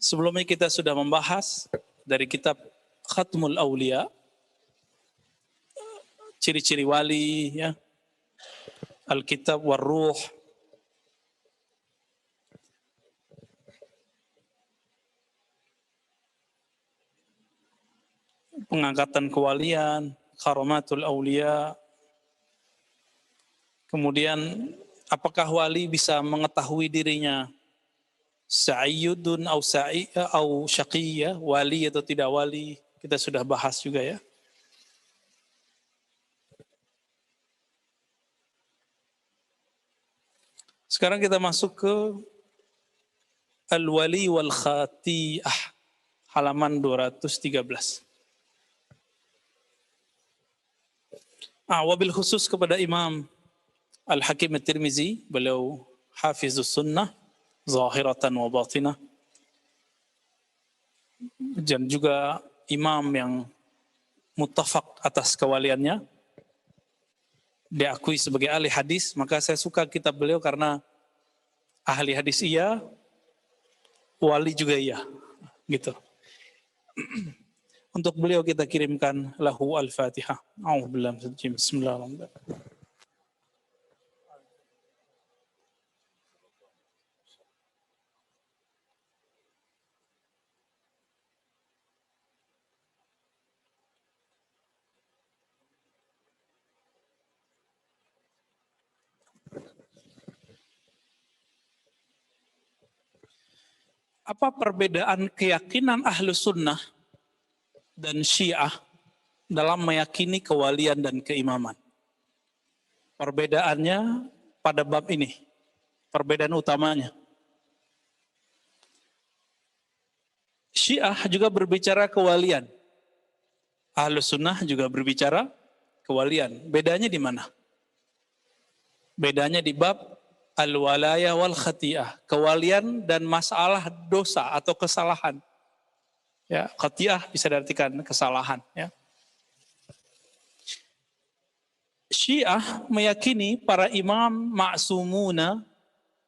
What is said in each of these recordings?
Sebelumnya kita sudah membahas dari kitab Khatmul Aulia, ciri-ciri wali, ya, Alkitab War-Ruh, pengangkatan kewalian, Karamatul Aulia. Kemudian apakah wali bisa mengetahui dirinya sa'iyudun au syaqiyah, wali atau tidak wali, kita sudah bahas juga ya. Sekarang kita masuk ke Al-Wali wal Khati'ah, halaman 213. Wabil khusus kepada Imam Al-Hakim At-Tirmizi, beliau Hafizus Sunnah zahiratan wa batinah, dan juga imam yang muttafaq atas kewaliannya, diakui sebagai ahli hadis. Maka saya suka kitab beliau karena ahli hadis iya, wali juga iya, gitu. Untuk beliau kita kirimkan lahu al-Fatihah. A'udzubillahi minasyaitonir rajim. Bismillahirrahmanirrahim. Apa perbedaan keyakinan Ahlus Sunnah dan Syiah dalam meyakini kewalian dan keimaman? Perbedaannya pada bab ini, perbedaan utamanya. Syiah juga berbicara kewalian, Ahlus Sunnah juga berbicara kewalian. Bedanya di mana? Bedanya di bab al-walaya wal khati'ah, kewalian dan masalah dosa atau kesalahan. Ya, khati'ah bisa diartikan kesalahan, ya. Syiah meyakini para imam ma'sumuna,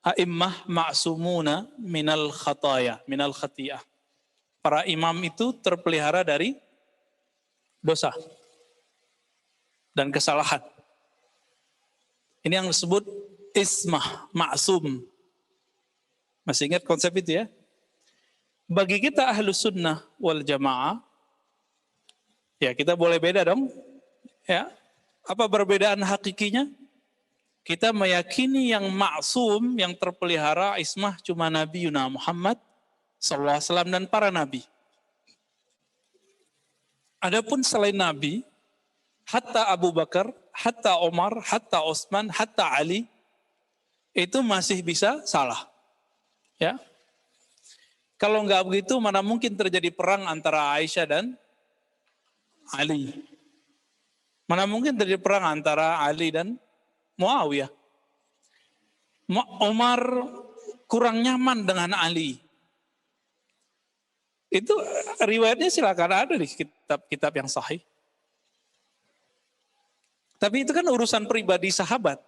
a'immah ma'sumuna minal khataya, minal khati'ah. Para imam itu terpelihara dari dosa dan kesalahan. Ini yang disebut ismah, ma'sum. Masih ingat konsep itu ya? Bagi kita Ahlus Sunnah wal Jamaah, ya kita boleh beda dong. Ya, apa perbedaan hakikinya? Kita meyakini yang ma'sum, yang terpelihara ismah cuma Nabi Yuna Muhammad sallallahu alaihi wasallam dan para nabi. Adapun selain Nabi, hatta Abu Bakar, hatta Umar, hatta Utsman, hatta Ali, itu masih bisa salah. Ya. Kalau enggak begitu, mana mungkin terjadi perang antara Aisyah dan Ali? Mana mungkin terjadi perang antara Ali dan Muawiyah? Umar kurang nyaman dengan Ali. Itu riwayatnya silakan ada di kitab-kitab yang sahih. Tapi itu kan urusan pribadi sahabat.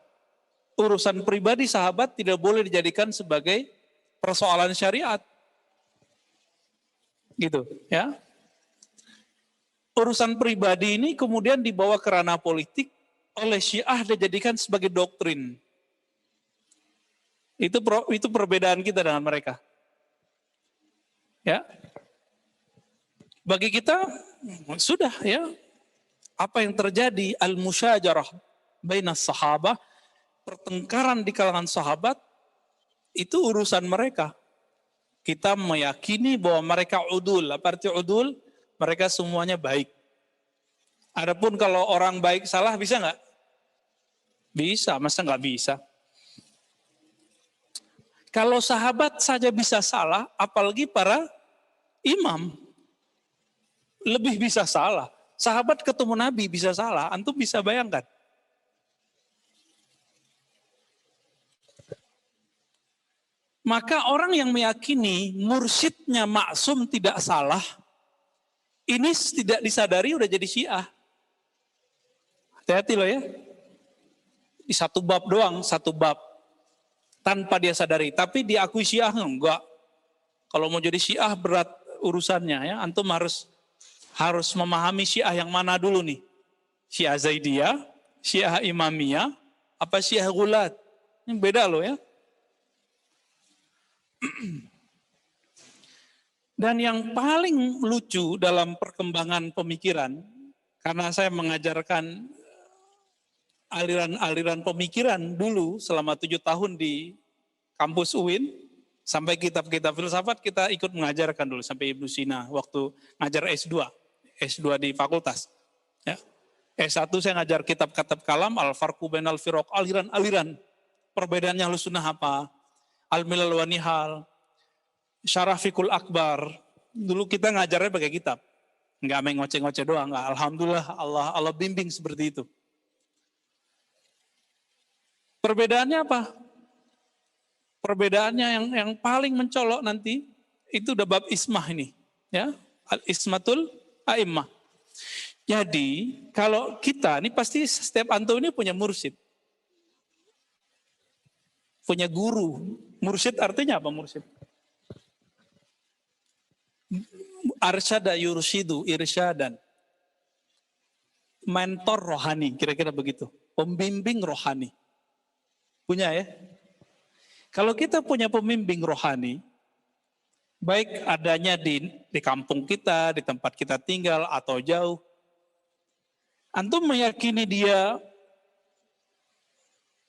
Urusan pribadi sahabat tidak boleh dijadikan sebagai persoalan syariat. Gitu, ya. Urusan pribadi ini kemudian dibawa ke ranah politik oleh Syiah, dijadikan sebagai doktrin. Itu perbedaan kita dengan mereka. Ya. Bagi kita sudah ya, apa yang terjadi al-musyajarah bainas sahabah, pertengkaran di kalangan sahabat, itu urusan mereka. Kita meyakini bahwa mereka udul. Apa arti udul? Mereka semuanya baik. Adapun kalau orang baik salah, bisa nggak? Bisa, masa nggak bisa? Kalau sahabat saja bisa salah, apalagi para imam. Lebih bisa salah. Sahabat ketemu Nabi bisa salah, antum bisa bayangkan. Maka orang yang meyakini mursyidnya maksum tidak salah, ini tidak disadari udah jadi Syiah. Hati-hati loh ya. Di satu bab doang, satu bab. Tanpa dia sadari. Tapi diakui Syiah enggak. Kalau mau jadi Syiah berat urusannya ya. Antum harus memahami Syiah yang mana dulu nih. Syiah Zaidiyah, Syiah Imamiyah, apa Syiah Ghulat. Ini beda loh ya. Dan yang paling lucu dalam perkembangan pemikiran, karena saya mengajarkan aliran-aliran pemikiran dulu selama 7 tahun di kampus UIN, sampai kitab-kitab filsafat kita ikut mengajarkan dulu, sampai Ibnu Sina waktu ngajar S2 di fakultas. Ya. S1 saya ngajar kitab-kitab kalam, Al-Farqu Bainal Firaq, aliran-aliran, perbedaannya Ahlussunnah apa, Al-Milal wa Nihal, Syarah Fiqhul Akbar. Dulu kita ngajarnya pakai kitab. Enggak main ngoceh-ngoceh doang, enggak. Alhamdulillah Allah bimbing seperti itu. Perbedaannya apa? Perbedaannya yang paling mencolok nanti itu udah bab ismah ini, ya. Al-ismatul a'immah. Jadi, kalau kita ini pasti setiap antum ini punya mursyid. Punya guru. Mursyid artinya apa mursyid? Arsyada yursyidu irsyadan. Mentor rohani, kira-kira begitu. Pembimbing rohani. Punya ya? Kalau kita punya pembimbing rohani, baik adanya di kampung kita, di tempat kita tinggal atau jauh, antum meyakini dia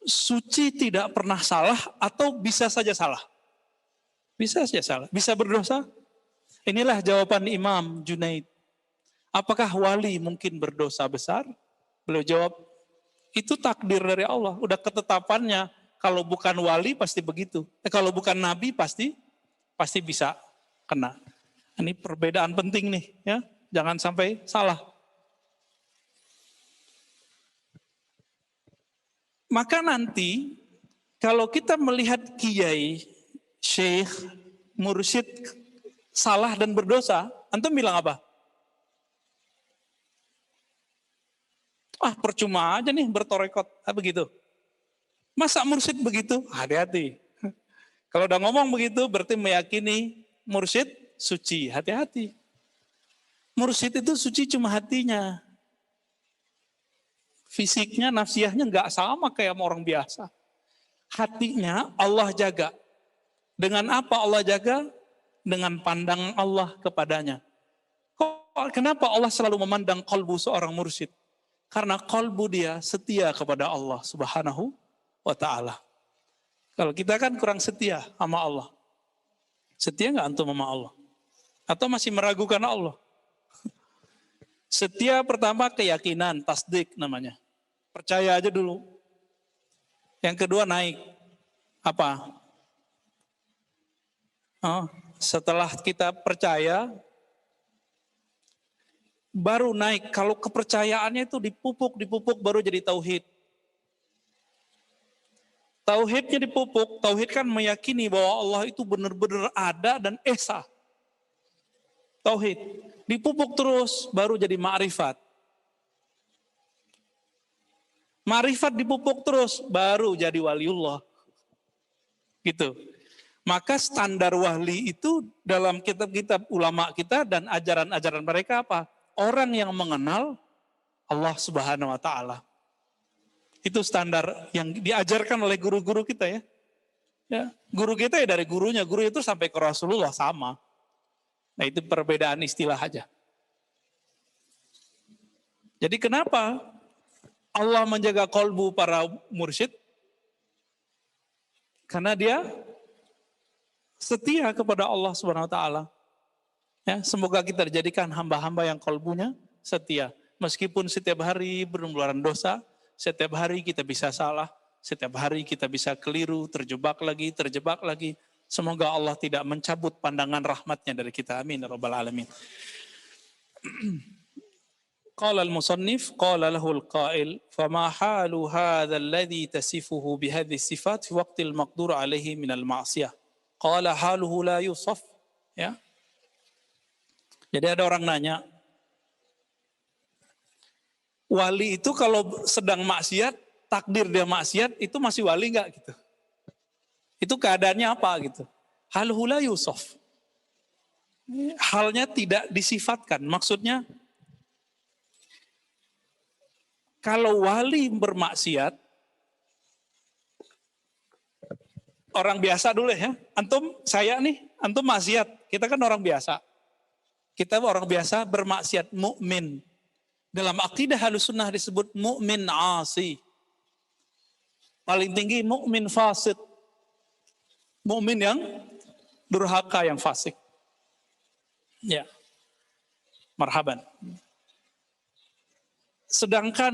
suci tidak pernah salah atau bisa saja salah? Bisa saja salah. Bisa berdosa? Inilah jawaban Imam Junaid. Apakah wali mungkin berdosa besar? Beliau jawab, itu takdir dari Allah. Udah ketetapannya, kalau bukan wali pasti begitu. Kalau bukan nabi pasti bisa kena. Ini perbedaan penting nih, ya. Jangan sampai salah. Maka nanti kalau kita melihat kiai, syekh, mursyid salah dan berdosa, antum bilang apa? Percuma aja nih bertorekot, begitu. Masa mursyid begitu? Hati-hati. Kalau udah ngomong begitu berarti meyakini mursyid suci, hati-hati. Mursyid itu suci cuma hatinya. Fisiknya, nafsiyahnya nggak sama kayak orang biasa. Hatinya Allah jaga. Dengan apa Allah jaga? Dengan pandangan Allah kepadanya. Kenapa Allah selalu memandang kalbu seorang mursyid? Karena kalbu dia setia kepada Allah Subhanahu wa ta'ala. Kalau kita kan kurang setia sama Allah. Setia nggak antum sama Allah? Atau masih meragukan Allah? Setia pertama keyakinan, tasdik namanya. Percaya aja dulu. Yang kedua naik. Apa? Setelah kita percaya, baru naik. Kalau kepercayaannya itu dipupuk baru jadi tauhid. Tauhidnya dipupuk, tauhid kan meyakini bahwa Allah itu benar-benar ada dan esa. Tauhid. Dipupuk terus, baru jadi ma'rifat. Ma'rifat dipupuk terus, baru jadi waliullah. Gitu. Maka standar wali itu dalam kitab-kitab ulama kita dan ajaran-ajaran mereka apa? Orang yang mengenal Allah Subhanahu wa ta'ala. Itu standar yang diajarkan oleh guru-guru kita ya. Guru kita ya dari gurunya, guru itu sampai ke Rasulullah sama. Nah itu perbedaan istilah aja. Jadi kenapa Allah menjaga kolbu para mursyid? Karena dia setia kepada Allah Subhanahu wa ta'ala. Ya, semoga kita dijadikan hamba-hamba yang kolbunya setia. Meskipun setiap hari bermularan dosa, setiap hari kita bisa salah, setiap hari kita bisa keliru, terjebak lagi. Semoga Allah tidak mencabut pandangan rahmatnya dari kita. Amin ya rabbal alamin. Qala al-musannif, qala lahu al-qail, fama halu hadha alladhi tasifuhu bihadhi sifat fi waqti al-maqdur alaihi min al-ma'siyah. Qala haluhu la yusaf. Ya. Jadi ada orang nanya, wali itu kalau sedang maksiat, takdir dia maksiat, itu masih wali enggak gitu? Itu keadaannya apa gitu? Haluhu la yusaf. halnya tidak disifatkan. Maksudnya, kalau wali bermaksiat, orang biasa dulu ya, antum maksiat, kita kan orang biasa. Kita orang biasa bermaksiat, mukmin. Dalam akidah Ahlussunnah disebut mukmin asi. Paling tinggi mukmin fasik. Mukmin yang durhaka, yang fasik. Ya. Marhaban. Sedangkan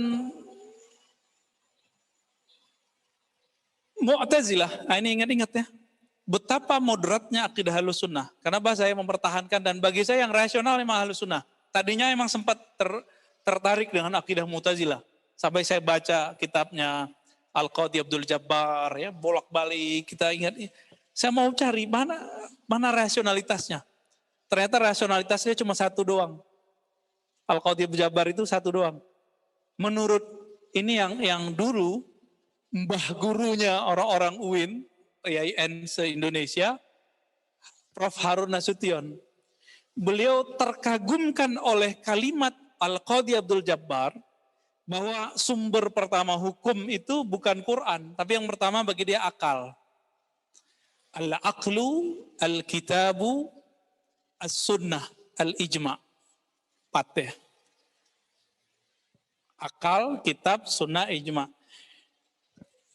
Mu'tazilah, ini ingat-ingat ya, betapa moderatnya akidah Ahlussunnah. Kenapa saya mempertahankan, dan bagi saya yang rasional memang Ahlussunnah. Tadinya emang sempat tertarik dengan akidah Mu'tazilah. Sampai saya baca kitabnya Al-Qadhi Abdul Jabbar, ya, bolak-balik, kita ingat. Saya mau cari mana rasionalitasnya. Ternyata rasionalitasnya cuma satu doang. Al-Qadhi Abdul Jabbar itu satu doang. Menurut ini yang dulu mbah gurunya orang-orang UIN, IAIN se-Indonesia, Prof. Harun Nasution. Beliau terkagumkan oleh kalimat Al-Qadhi Abdul Jabbar bahwa sumber pertama hukum itu bukan Quran, tapi yang pertama bagi dia akal. Al-aqlu, al-kitabu, as-sunnah, al-ijma'. Patih. Akal, kitab, sunnah, ijma'.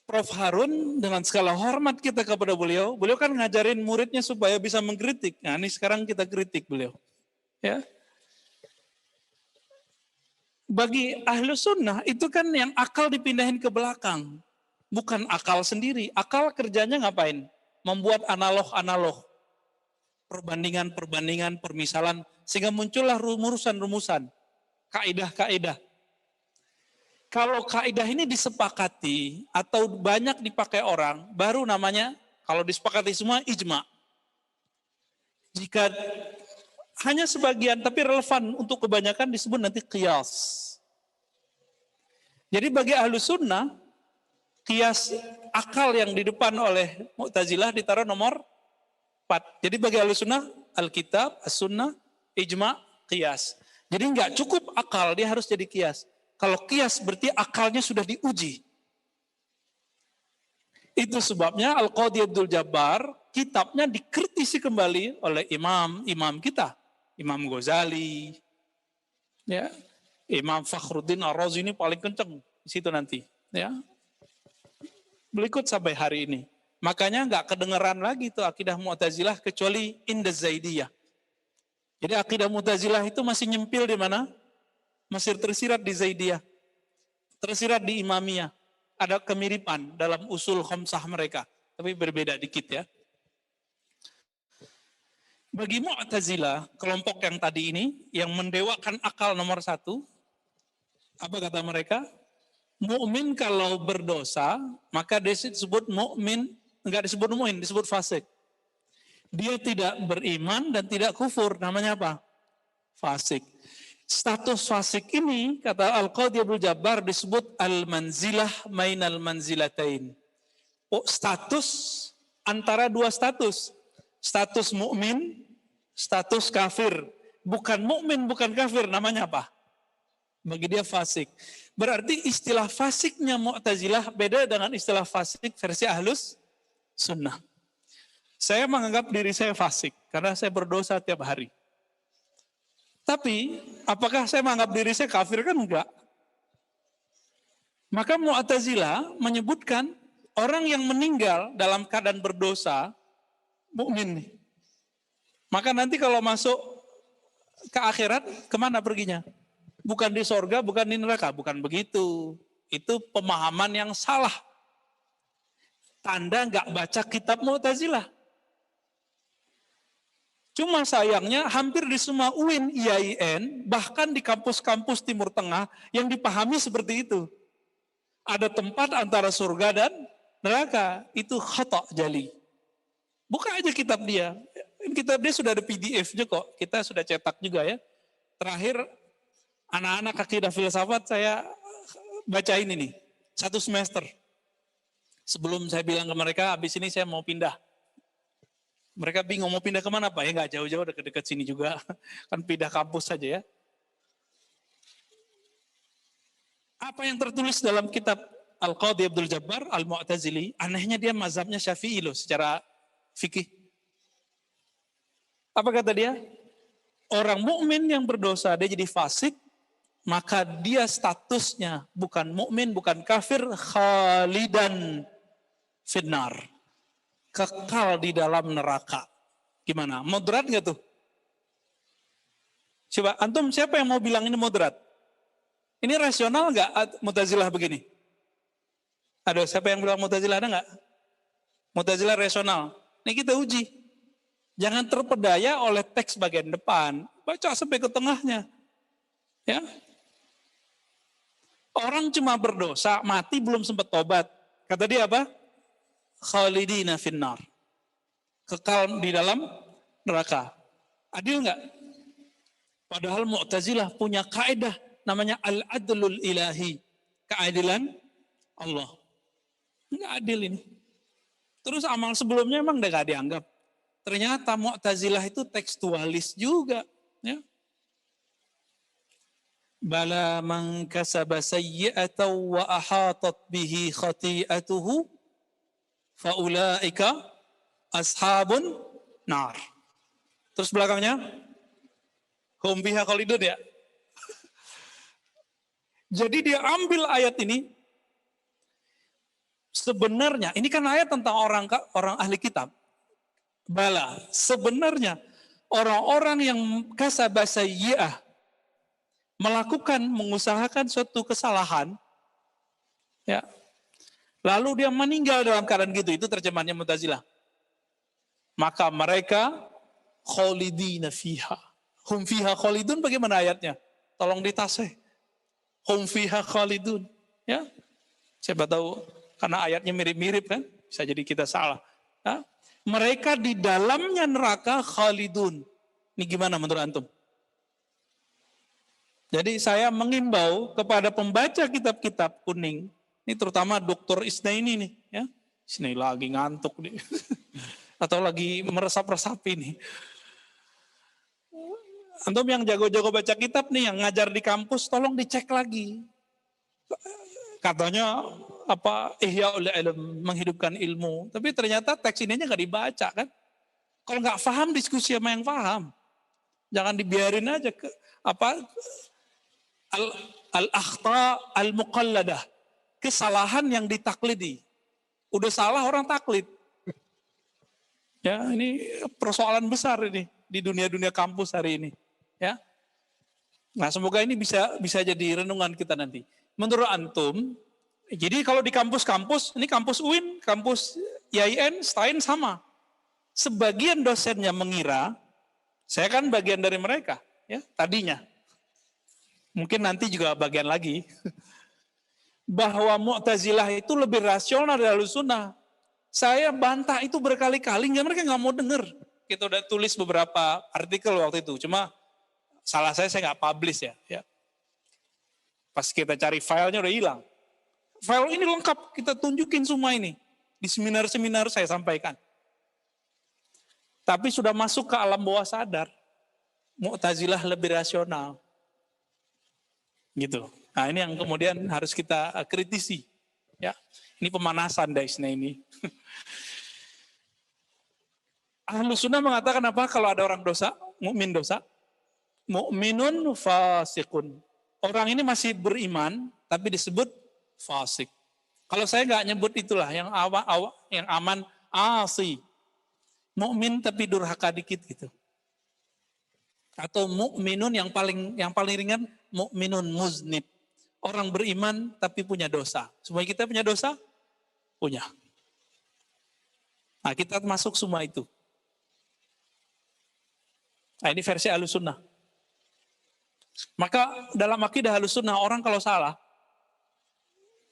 Prof. Harun, dengan segala hormat kita kepada beliau kan ngajarin muridnya supaya bisa mengkritik. Nah, ini sekarang kita kritik beliau. Ya. Bagi Ahlussunnah itu kan yang akal dipindahin ke belakang. Bukan akal sendiri. Akal kerjanya ngapain? Membuat analog-analog. Perbandingan-perbandingan, permisalan. Sehingga muncullah rumusan-rumusan. Kaidah-kaidah. Kalau kaidah ini disepakati atau banyak dipakai orang, baru namanya, kalau disepakati semua, ijma. Jika hanya sebagian tapi relevan untuk kebanyakan disebut nanti qiyas. Jadi bagi Ahlussunnah, qiyas akal yang di depan oleh Mu'tazilah ditaruh nomor 4. Jadi bagi Ahlussunnah, Alkitab, As-Sunnah, ijma, qiyas. Jadi nggak cukup akal, dia harus jadi qiyas. Kalau qiyas berarti akalnya sudah diuji. Itu sebabnya Al-Qadhi Abdul Jabbar, kitabnya dikritisi kembali oleh imam kita. Imam Ghazali, ya, Imam Fakhruddin Ar-Razi ini paling kenceng di situ nanti. Ya. Berikut sampai hari ini. Makanya nggak kedengeran lagi tuh akidah Mu'tazilah kecuali inda Zaidiyah. Jadi akidah Mu'tazilah itu masih nyempil di mana? Masih tersirat di Zaidiyah, tersirat di Imamiyah. Ada kemiripan dalam usul khamsah mereka, tapi berbeda dikit ya. Bagi Mu'tazilah, kelompok yang tadi ini, yang mendewakan akal nomor 1, apa kata mereka? Mukmin kalau berdosa, maka disebut mukmin, enggak disebut mukmin, disebut fasik. Dia tidak beriman dan tidak kufur, namanya apa? Fasik. Status fasik ini, kata Al-Qadhi Abdul Jabbar, disebut al-manzilah mainal manzilatain. Oh, status antara dua status. Status mukmin, status kafir. Bukan mukmin, bukan kafir, namanya apa? Bagi dia fasik. Berarti istilah fasiknya Mu'tazilah beda dengan istilah fasik versi Ahlus Sunnah. Saya menganggap diri saya fasik karena saya berdosa tiap hari. Tapi, apakah saya menganggap diri saya kafir? Kan enggak. Maka Mu'tazilah menyebutkan orang yang meninggal dalam keadaan berdosa, mukmin nih. Maka nanti kalau masuk ke akhirat, kemana perginya? Bukan di sorga, bukan di neraka. Bukan begitu. Itu pemahaman yang salah. Tanda enggak baca kitab Mu'tazilah. Cuma sayangnya hampir di semua UIN, IAIN, bahkan di kampus-kampus Timur Tengah yang dipahami seperti itu. Ada tempat antara surga dan neraka. Itu khata' jali. Buka aja kitab dia. Kitab dia sudah ada PDF-nya kok. Kita sudah cetak juga ya. Terakhir, anak-anak akidah filsafat saya bacain ini. 1 semester. Sebelum saya bilang ke mereka, habis ini saya mau pindah. Mereka bingung mau pindah kemana Pak? Ya nggak jauh-jauh, dekat-dekat sini juga. Kan pindah kampus saja ya. Apa yang tertulis dalam kitab Al-Qadhi Abdul Jabbar Al-Mu'tazili, anehnya dia mazhabnya Syafi'i loh secara fikih. Apa kata dia? Orang mukmin yang berdosa dia jadi fasik, maka dia statusnya bukan mukmin, bukan kafir, khalidan finnar. Kekal di dalam neraka. Gimana? Moderat nggak tuh? Coba antum siapa yang mau bilang ini moderat? Ini rasional nggak Mu'tazilah begini? Ada siapa yang bilang Mu'tazilah, ada nggak? Mu'tazilah rasional. Ini kita uji. Jangan terpedaya oleh teks bagian depan. Baca sampai ke tengahnya. Ya. Orang cuma berdosa, mati belum sempat tobat. Kata dia apa? Khalidina finnar. Kekal di dalam neraka. Adil nggak? Padahal Mu'tazilah punya kaidah namanya al-adlul ilahi. Keadilan Allah. Nggak adil ini. Terus amal sebelumnya emang udah gak dianggap. Ternyata Mu'tazilah itu tekstualis juga. Ya. Bala man kasaba sayyi'atan wa ahatat bihi khati'atuhu faulaika ashabun nar. Terus belakangnya hum biha khalidun ya. Jadi dia ambil ayat ini. Sebenarnya ini kan ayat tentang orang ahli kitab. Bala, sebenarnya orang-orang yang kasaba sayyi'ah melakukan, mengusahakan suatu kesalahan, ya, lalu dia meninggal dalam keadaan gitu, itu terjemahannya Mu'tazilah. Maka mereka khalidina fiha. Hum fiha khalidun bagaimana ayatnya? Tolong ditasih. Hum fiha khalidun. Ya, siapa tahu karena ayatnya mirip-mirip kan, bisa jadi kita salah. Ya? Mereka di dalamnya neraka khalidun. Ini gimana menurut antum? Jadi saya mengimbau kepada pembaca kitab-kitab kuning, ini terutama Dr. Isnaini nih, ya. Isnaini lagi ngantuk nih. Atau lagi meresap-resapi nih. Antum yang jago-jago baca kitab nih, yang ngajar di kampus, tolong dicek lagi. Katanya apa Ihya ul Ilm, menghidupkan ilmu, tapi ternyata teks ininya nggak dibaca kan? Kalau nggak paham diskusi sama yang paham, jangan dibiarin aja ke apa al-akhta al-muqalladah, kesalahan yang ditaklidi. Udah salah orang taklid. Ya, ini persoalan besar ini di dunia-dunia kampus hari ini, ya. Nah, semoga ini bisa jadi renungan kita nanti. Menurut antum, jadi kalau di kampus-kampus, ini kampus UIN, kampus IAIN, STAIN sama. Sebagian dosennya mengira, saya kan bagian dari mereka, ya tadinya. Mungkin nanti juga bagian lagi. Bahwa Mu'tazilah itu lebih rasional dari Ahlussunnah. Saya bantah itu berkali-kali, mereka nggak mau denger. Kita udah tulis beberapa artikel waktu itu, cuma salah saya nggak publish ya. Pas kita cari filenya udah hilang. File ini lengkap, kita tunjukin semua ini. Di seminar-seminar saya sampaikan. Tapi sudah masuk ke alam bawah sadar. Mu'tazilah lebih rasional. Gitu. Nah ini yang kemudian harus kita kritisi. Ya, ini pemanasan Daisna ini. Ahlussunnah mengatakan apa kalau ada orang dosa, mukmin dosa? Mu'minun fasikun. Orang ini masih beriman, tapi disebut fasik. Kalau saya nggak nyebut itulah yang yang aman asi. Mukmin tapi durhaka dikit gitu. Atau mukminun yang paling ringan mukminun muznib. Orang beriman tapi punya dosa. Semua kita punya dosa? Punya. Nah, kita masuk semua itu. Nah, ini versi Ahlussunnah. Maka dalam akidah Ahlussunnah orang kalau salah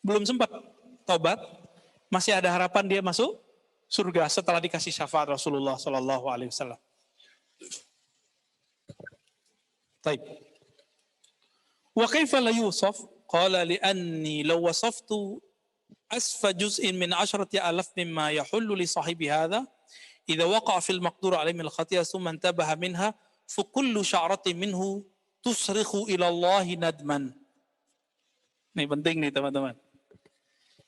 belum sempat tobat, masih ada harapan dia masuk surga setelah dikasih syafaat Rasulullah sallallahu alaihi wasallam. Baik. Wa kaifa la yusaf? Qala li'anni law wasaftu asfa juz'in min 10,000 mimma yahullu li sahibi hadha idza waqa'a fil maqdur alaihi al khati'ah tsumma intabaha minha fa kullu sya'ratin minhu tusrikhu ila Allah nadman. Ini penting nih teman-teman.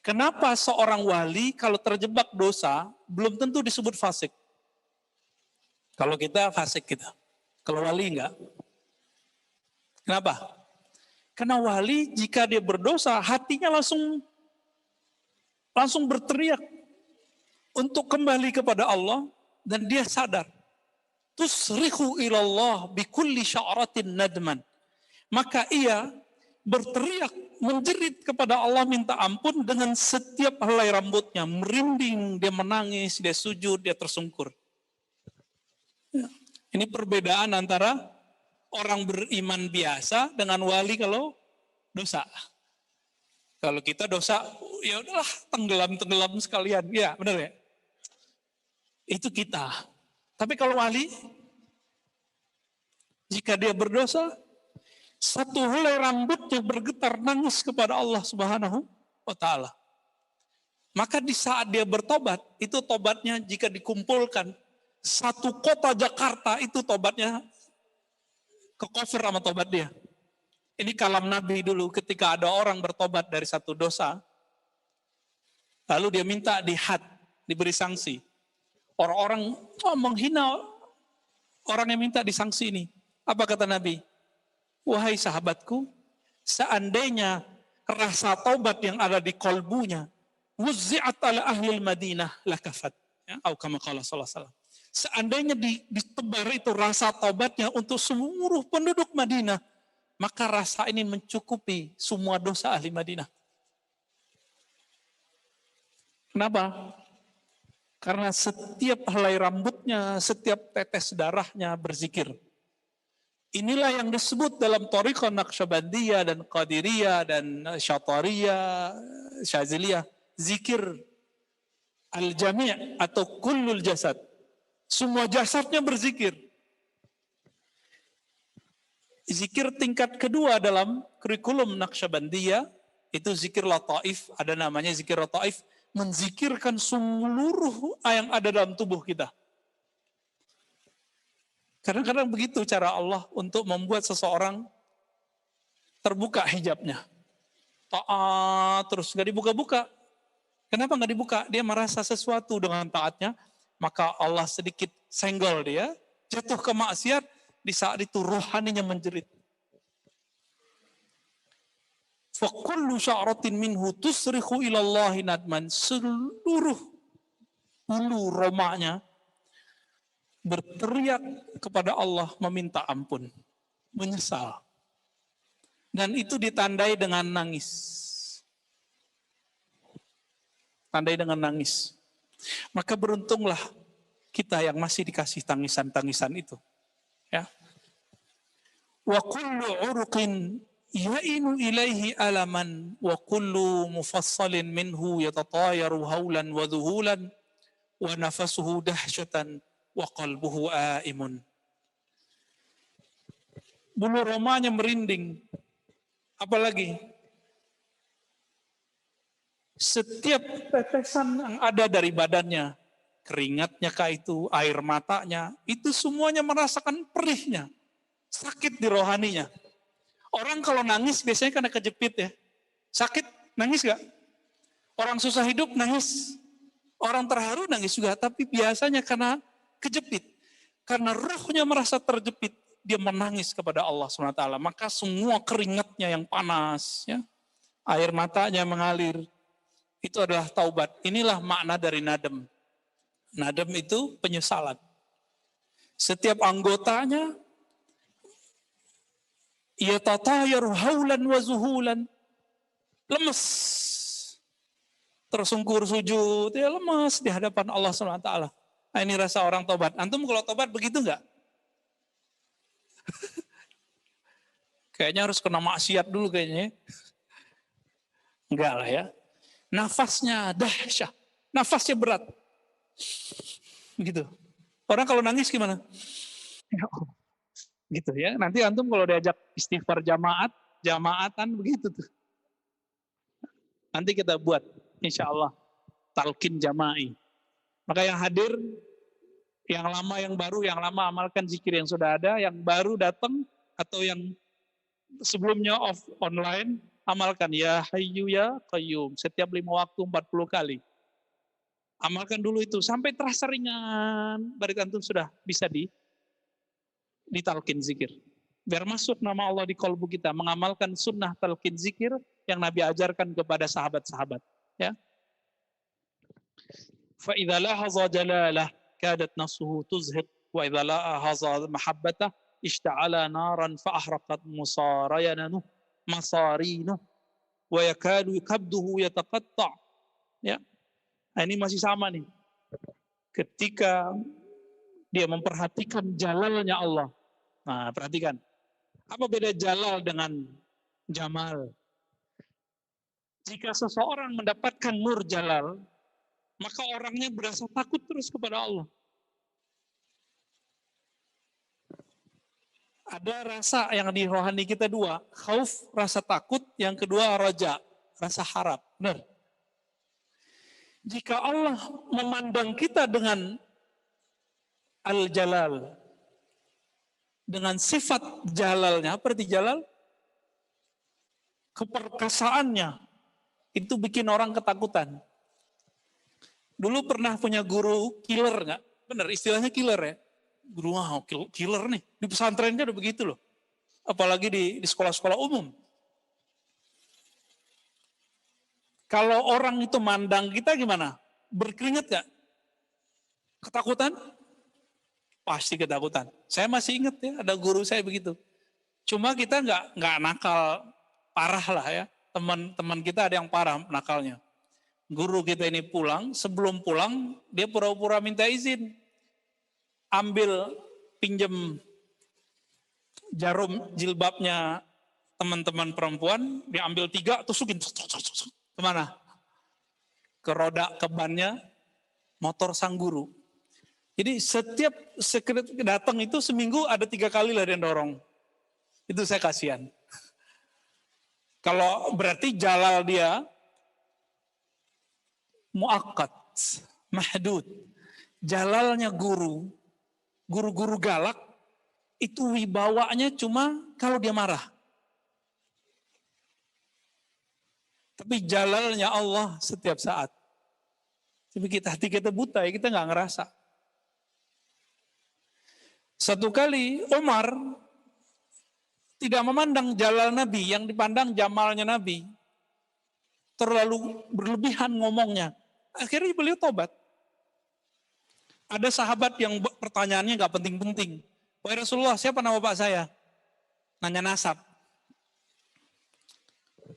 Kenapa seorang wali kalau terjebak dosa belum tentu disebut fasik? Kalau kita fasik kita. Kalau wali enggak. Kenapa? Karena wali jika dia berdosa hatinya langsung berteriak untuk kembali kepada Allah dan dia sadar. Tusrihu ilallah bikulli sya'ratin nadman. Maka ia berteriak, menjerit kepada Allah minta ampun dengan setiap helai rambutnya, merinding, dia menangis, dia sujud, dia tersungkur. Ini perbedaan antara orang beriman biasa dengan wali kalau dosa. Kalau kita dosa, ya udahlah tenggelam sekalian, ya benar ya. Itu kita. Tapi kalau wali, jika dia berdosa, satu helai rambutnya bergetar nangis kepada Allah Subhanahu wa Ta'ala. Maka di saat dia bertobat, itu tobatnya jika dikumpulkan satu kota Jakarta, itu tobatnya ke cover sama tobat dia. Ini kalam Nabi dulu ketika ada orang bertobat dari satu dosa, lalu dia minta dihad, diberi sanksi. Orang-orang menghina orang yang minta disanksi ini. Apa kata Nabi? Wahai sahabatku, seandainya rasa taubat yang ada di kolbunya wuzzi'at ala ahli Madinah lakafat. Ya, atau kama qala sallallahu alaihi wasallam. Seandainya ditebar itu rasa taubatnya untuk seluruh penduduk Madinah, maka rasa ini mencukupi semua dosa ahli Madinah. Kenapa? Karena setiap helai rambutnya, setiap tetes darahnya berzikir. Inilah yang disebut dalam Thariqah Naqsyabandiyah dan Qadiriyah dan Syatariyah, Syaziliyah, zikir al-jami' atau kullul jasad. Semua jasadnya berzikir. Zikir tingkat kedua dalam kurikulum Naqsyabandiyah itu zikir lataif, ada namanya zikir lataif, menzikirkan seluruh yang ada dalam tubuh kita. Kadang-kadang begitu cara Allah untuk membuat seseorang terbuka hijabnya. Taat terus, gak dibuka-buka. Kenapa gak dibuka? Dia merasa sesuatu dengan taatnya, maka Allah sedikit senggol dia, jatuh ke maksiat, di saat itu rohaninya menjerit. Fakullu sya'ratin minhu tusrihu ilallahi nadman. Seluruh bulu romanya berteriak kepada Allah meminta ampun, menyesal. Dan itu ditandai dengan nangis. Tandai dengan nangis. Maka beruntunglah kita yang masih dikasih tangisan-tangisan itu. Ya. Wa kullu uruqin ya'inu ilaihi alaman wa kullu mufassalin minhu yatatayaru haulan wa dhuhulan wa nafasuhu dahsyatan wa qalbuhu aimun. Bulu romanya merinding. Apalagi setiap tetesan yang ada dari badannya, keringatnya kah itu, air matanya, itu semuanya merasakan perihnya, sakit di rohaninya. Orang kalau nangis biasanya karena kejepit ya. Sakit, nangis gak? Orang susah hidup nangis. Orang terharu nangis juga, tapi biasanya karena kejepit. Karena rohnya merasa terjepit, dia menangis kepada Allah SWT. Maka semua keringatnya yang panas, ya, air matanya mengalir, itu adalah taubat. Inilah makna dari nadam. Nadam itu penyesalan. Setiap anggotanya yatatayaru haulan wa zuhulan, lemes, tersungkur sujud, ya lemas di hadapan Allah SWT. Nah, ini rasa orang tobat. Antum kalau tobat begitu enggak? Kayaknya harus kena maksiat dulu kayaknya. Enggak lah ya. Nafasnya dahsyah, nafasnya berat. Gitu. Orang kalau nangis gimana? Ya Allah. Gitu ya. Nanti antum kalau diajak istighfar jamaatan begitu tuh. Nanti kita buat insya Allah talqin jama'i. Maka yang hadir Yang lama, yang baru, yang lama amalkan zikir yang sudah ada, yang baru datang atau yang sebelumnya online, amalkan ya hayyu ya qayyum setiap 5 waktu 40 kali. Amalkan dulu itu sampai terasa ringan, baru antum sudah bisa ditalkin zikir. Biar masuk nama Allah di kalbu kita, mengamalkan sunnah talqin zikir yang Nabi ajarkan kepada sahabat-sahabat. Ya. Fa idza lahaza jalalah kadat nafsuhu tuzhid wa idza lahaza mahabbatah ishta'ala naran fa ahraqat musarayanuh masarinuh wa yakadu kabduhu yataqatta'. Ya. Nah, ini masih sama nih. Ketika dia memperhatikan jalalnya Allah. Nah, perhatikan. Apa beda jalal dengan jamal? Jika seseorang mendapatkan nur jalal, maka orangnya berasa takut terus kepada Allah. Ada rasa yang di rohani kita dua, khauf, rasa takut, yang kedua raja, rasa harap. Benar. Jika Allah memandang kita dengan al-jalal, dengan sifat jalalnya, apa arti jalal? Keperkasaannya, itu bikin orang ketakutan. Dulu pernah punya guru killer nggak? Benar, istilahnya killer ya. Guru wow, killer nih. Di pesantrennya udah begitu loh. Apalagi di sekolah-sekolah umum. Kalau orang itu mandang kita gimana? Berkeringat nggak? Ketakutan? Pasti ketakutan. Saya masih ingat ya, ada guru saya begitu. Cuma kita nggak nakal parah lah ya. Teman-teman kita ada yang parah nakalnya. Guru kita ini pulang, sebelum pulang dia pura-pura minta izin. Ambil, pinjem jarum jilbabnya teman-teman perempuan, diambil 3, tusukin. Kemana? Ke roda kebannya motor sang guru. Jadi setiap datang itu seminggu ada 3 kali lah dia dorong. Itu saya kasihan. Kalau berarti jalal dia muakkad, mahdud. Jalalnya guru-guru galak, itu wibawanya cuma kalau dia marah. Tapi jalalnya Allah setiap saat. Tapi hati kita buta ya, kita nggak ngerasa. Satu kali Umar tidak memandang jalal Nabi, yang dipandang jamalnya Nabi. Terlalu berlebihan ngomongnya. Akhirnya beliau tobat. Ada sahabat yang pertanyaannya nggak penting-penting. Wahai Rasulullah, siapa nama bapak saya? Nanya nasab.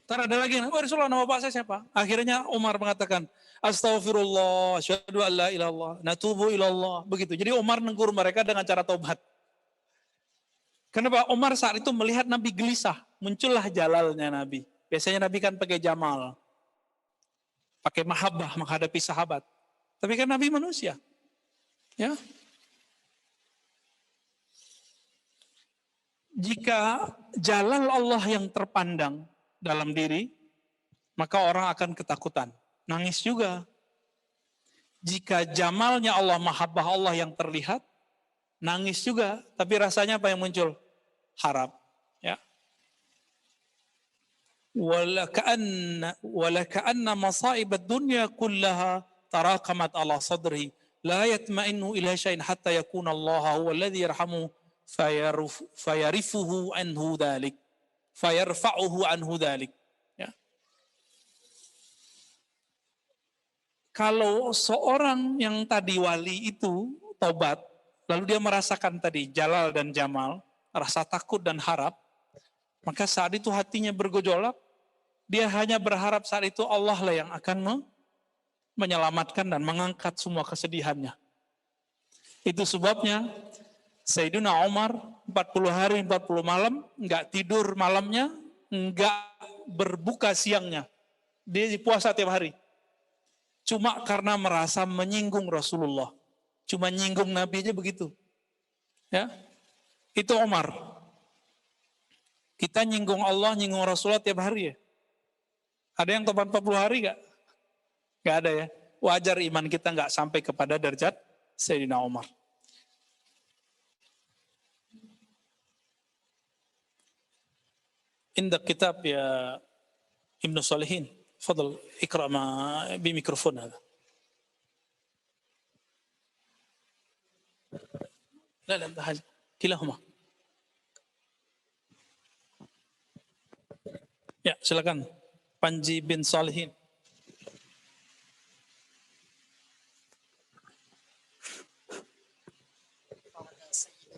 Ntar ada lagi, wahai Rasulullah, nama bapak saya siapa? Akhirnya Umar mengatakan, Astaghfirullah, asyhadu an la ilaha illallah, natubu ilallah. Begitu. Jadi Umar negur mereka dengan cara tobat. Kenapa? Umar saat itu melihat Nabi gelisah. Muncullah jalalnya Nabi. Biasanya Nabi kan pakai jamal. Pakai mahabbah menghadapi sahabat. Tapi kan Nabi manusia. Ya. Jika jalal Allah yang terpandang dalam diri, maka orang akan ketakutan. Nangis juga. Jika jamalnya Allah, mahabbah Allah yang terlihat, nangis juga. Tapi rasanya apa yang muncul? Harap. Ya. Walaka'anna masaib ad-dunya kullaha tarakamat ala sadri la yatma'innu ila syai'in hatta yakuna Allah huwa alladhi yarhamu fayarifuhu anhu dhalik fayarfa'uhu anhu dhalik. Ya. Kalau seorang yang tadi wali itu tobat, lalu dia merasakan tadi jalal dan jamal, rasa takut dan harap, maka saat itu hatinya bergejolak, dia hanya berharap saat itu Allah lah yang akan menyelamatkan dan mengangkat semua kesedihannya. Itu sebabnya Sayyidina Umar 40 hari 40 malam, enggak tidur malamnya, enggak berbuka siangnya. Dia puasa tiap hari. Cuma karena merasa menyinggung Rasulullah. Cuma nyinggung Nabi aja begitu. Ya. Itu Umar. Kita nyinggung Allah, nyinggung Rasulullah tiap hari ya. Ada yang tobat 40 hari enggak? Enggak ada ya. Wajar iman kita enggak sampai kepada derajat Sayyidina Umar. عندك كتاب يا ابن الصالحين تفضل اقرأ بميكروفون هذا. لا بحاجة كلاهما. Ya, silakan. Panji bin Salihin.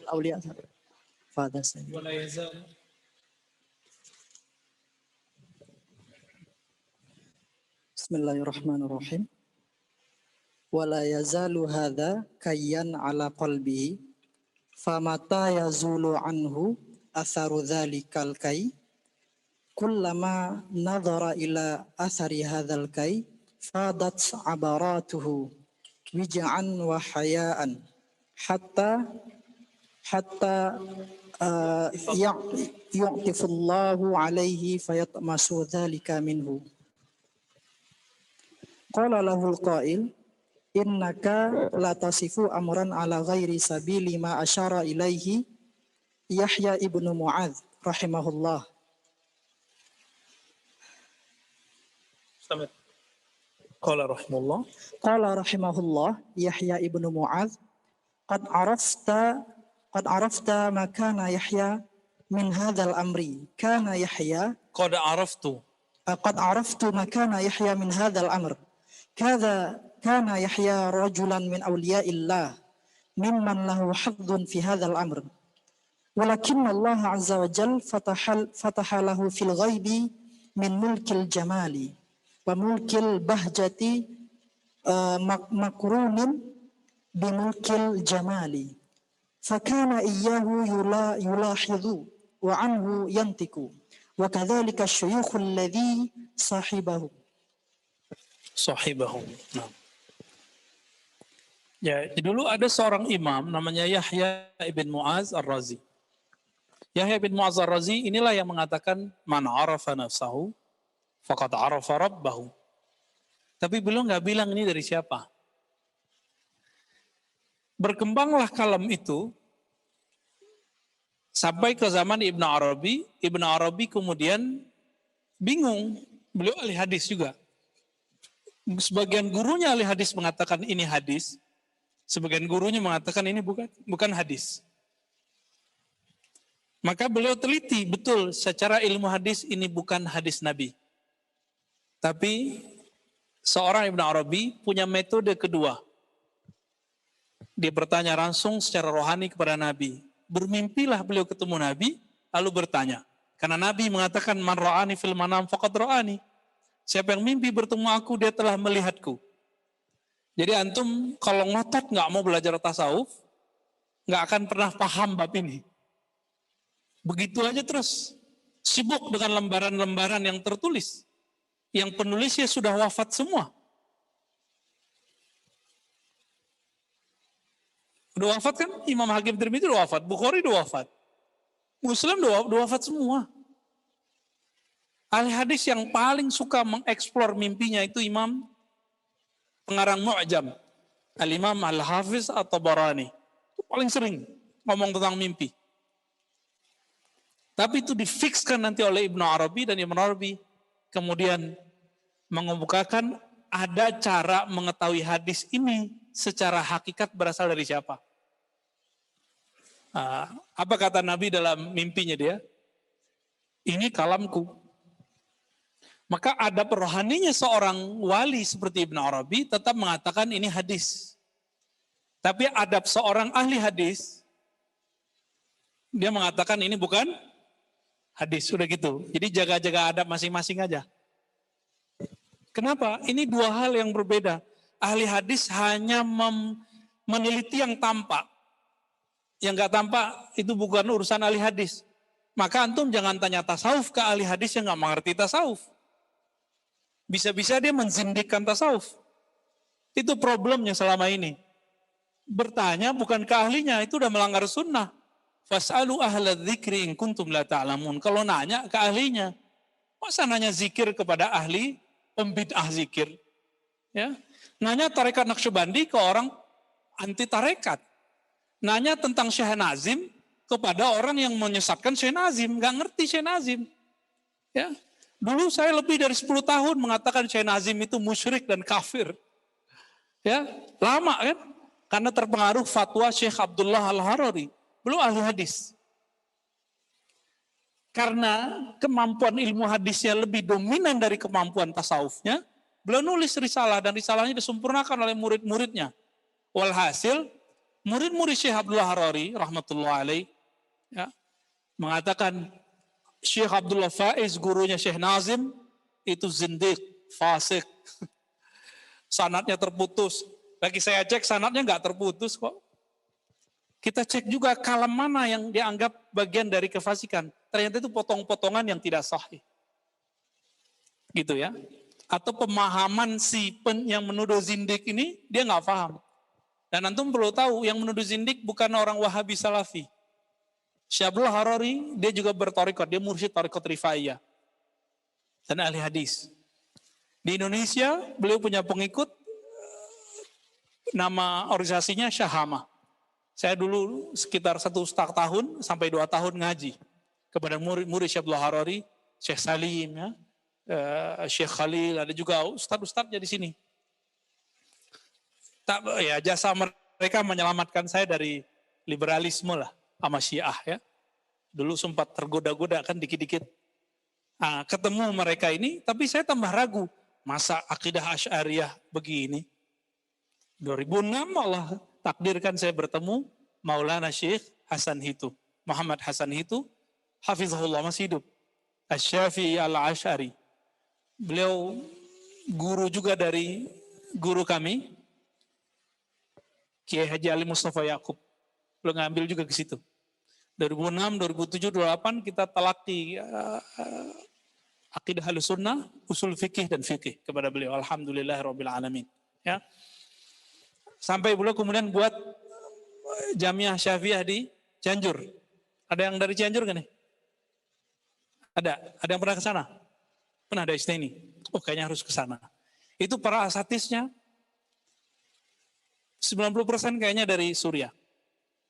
Aulia. Fadha Sayyid. Wala yazal. Bismillahirrahmanirrahim. Wala yazalu hadha kayyan ala qalbihi famata yazulu anhu atharu dhalikal kay kullama nadhara ila athari hadzal kay fadat abaratuhu wij'an wa hayaan hatta yu'tifullahu alaihi fayatmasu dhalika minhu. Qala lahul qail innaka la tasifu amran ala ghairi sabili ma asyara ilaihi Yahya ibnu Mu'adz rahimahullah. Qala rahimahullah. Qala rahimahullah Yahya ibnu Mu'adz qad arafta ma kana Yahya min hadzal amri kana Yahya Qad araftu. qad araftu ma kana Yahya min hadzal amr kana Yahya rajulan min awliyaillah mimman lahu haddun fi hadzal amr walakin Allah azza wa jalla fataha lahu fil ghaibi min mulkil jamali wa mulkil bahjati makrunin bimulkil jamali fakana iyyahu yulahidhu wa anhu yantiku wa kadzalika syuyukh alladhi sahibahu. Nah. Ya, dulu ada seorang imam namanya Yahya ibn Mu'adz ar-Razi. Yahya ibn Mu'adz ar-Razi inilah yang mengatakan man arafa nafsahu faqad arafa rabbahu. Tapi beliau nggak bilang ini dari siapa. Berkembanglah kalam itu sampai ke zaman Ibn Arabi. Ibn Arabi kemudian bingung. Beliau ahli hadis juga. Sebagian gurunya ahli hadis mengatakan ini hadis. Sebagian gurunya mengatakan ini bukan hadis. Maka beliau teliti betul secara ilmu hadis ini bukan hadis Nabi. Tapi seorang Ibn Arabi punya metode kedua. Dia bertanya langsung secara rohani kepada Nabi. Bermimpilah beliau ketemu Nabi, lalu bertanya. Karena Nabi mengatakan, man ra'ani fil manam faqad ra'ani. Siapa yang mimpi bertemu aku, dia telah melihatku. Jadi antum kalau ngotot nggak mau belajar tasawuf, nggak akan pernah paham bab ini. Begitu aja terus. Sibuk dengan lembaran-lembaran yang tertulis. Yang penulisnya sudah wafat semua. Udah wafat kan? Imam Hakim Tirmidzi udah wafat. Bukhari udah wafat. Muslim udah wafat semua. Ahli hadis yang paling suka mengeksplor mimpinya itu imam pengarang Mu'jam. Al-Imam Al-Hafiz At-Tabarani. Itu paling sering ngomong tentang mimpi. Tapi itu difikskan nanti oleh Ibn Arabi dan Ibn Arabi kemudian mengemukakan ada cara mengetahui hadis ini secara hakikat berasal dari siapa. Apa kata Nabi dalam mimpinya dia? Ini kalamku. Maka adab rohaninya seorang wali seperti Ibn Arabi tetap mengatakan ini hadis. Tapi adab seorang ahli hadis, dia mengatakan ini bukan hadis. Sudah gitu. Jadi jaga-jaga adab masing-masing aja. Kenapa? Ini dua hal yang berbeda. Ahli hadis hanya meneliti yang tampak. Yang nggak tampak itu bukan urusan ahli hadis. Maka antum jangan tanya tasawuf ke ahli hadis yang nggak mengerti tasawuf. Bisa-bisa dia menzindikkan tasawuf. Itu problemnya selama ini. Bertanya bukan ke ahlinya, itu udah melanggar sunnah. Fas'alu ahla dzikri in kuntum la ta'lamun. Kalau nanya ke ahlinya. Masa nanya zikir kepada ahli pembid'ah zikir? Ya. Nanya tarekat Naqsyabandi ke orang anti tarekat. Nanya tentang Syekh Nazim kepada orang yang menyesatkan Syekh Nazim. Gak ngerti Syekh Nazim. Ya, dulu saya lebih dari 10 tahun mengatakan Syekh Nazim itu musyrik dan kafir. Ya, lama kan? Karena terpengaruh fatwa Syekh Abdullah Al-Harari. Belum ahli hadis. Karena kemampuan ilmu hadisnya lebih dominan dari kemampuan tasawufnya, beliau nulis risalah dan risalahnya disempurnakan oleh murid-muridnya. Walhasil, murid-murid Syekh Abdullah Harari, rahmatullah alaih, ya, mengatakan Syekh Abdullah Faiz, gurunya Syekh Nazim, itu zindiq, fasik. Sanadnya terputus. Bagi saya cek, sanadnya nggak terputus kok. Kita cek juga kalam mana yang dianggap bagian dari kefasikan. Ternyata itu potong-potongan yang tidak sahih. Gitu ya. Atau pemahaman si yang menuduh zindik ini, dia nggak paham. Dan antum perlu tahu, yang menuduh zindik bukan orang Wahabi Salafi. Syekh Abdullah Harari, dia juga bertorikot, dia mursyid torikot Rifaiyah. Dan ahli hadis. Di Indonesia, beliau punya pengikut, nama organisasinya Syahama. Saya dulu sekitar 1,5 tahun sampai 2 tahun ngaji kepada murid-murid Syekh Abdullah Harari, Syekh Salim, ya, Syekh Khalil, ada juga ustadz-ustadznya di sini. Ya, jasa mereka menyelamatkan saya dari liberalisme lah, sama Syiah ya. Dulu sempat tergoda-goda kan dikit-dikit. Nah, ketemu mereka ini, tapi saya tambah ragu, masa akidah Asy'ariyah begini? 2006 Allah takdirkan saya bertemu Maulana Syekh Hasan Hitu, Muhammad Hasan Hitu, hafizahullah, masih hidup, Asy-Syafi'i Al-Asy'ari. Beliau guru juga dari guru kami, Kiai Haji Ali Mustafa Yaqub. Beliau ngambil juga ke situ. 2006, 2007, 2008 kita talaki akidah Ahlussunnah, usul fikih dan fikih kepada beliau. Alhamdulillahirabbil alamin. Ya. Sampai beliau kemudian buat Jamiah Syafi'iyah di Cianjur. Ada yang dari Cianjur kan nih? Ada yang pernah ke sana? Pernah ada istilah ini? Oh, kayaknya harus ke sana. Itu para asatisnya 90% kayaknya dari Suriah.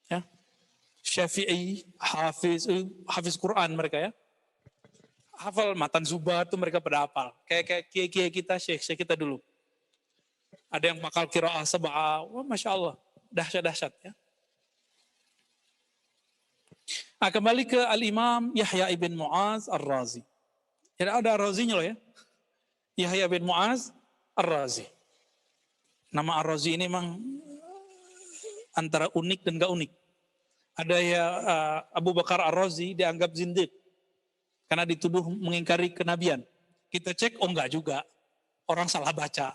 Ya. Syafi'i, hafiz Quran mereka ya. Hafal Matan Zubat itu mereka pada hafal. Kayak kiai kita, syekh kita dulu. Ada yang makal qiraah sab'ah. Wah, Masya Allah. Dahsyat-dahsyat ya. Nah, kembali ke Al-Imam Yahya ibn Mu'az Ar-Razi. Ya, ada Ar-Razinya loh ya. Yahya ibn Mu'az Ar-Razi. Nama Ar-Razi ini memang antara unik dan gak unik. Ada ya Abu Bakar Ar-Razi dianggap zindiq. Karena dituduh mengingkari kenabian. Kita cek, oh enggak juga. Orang salah baca.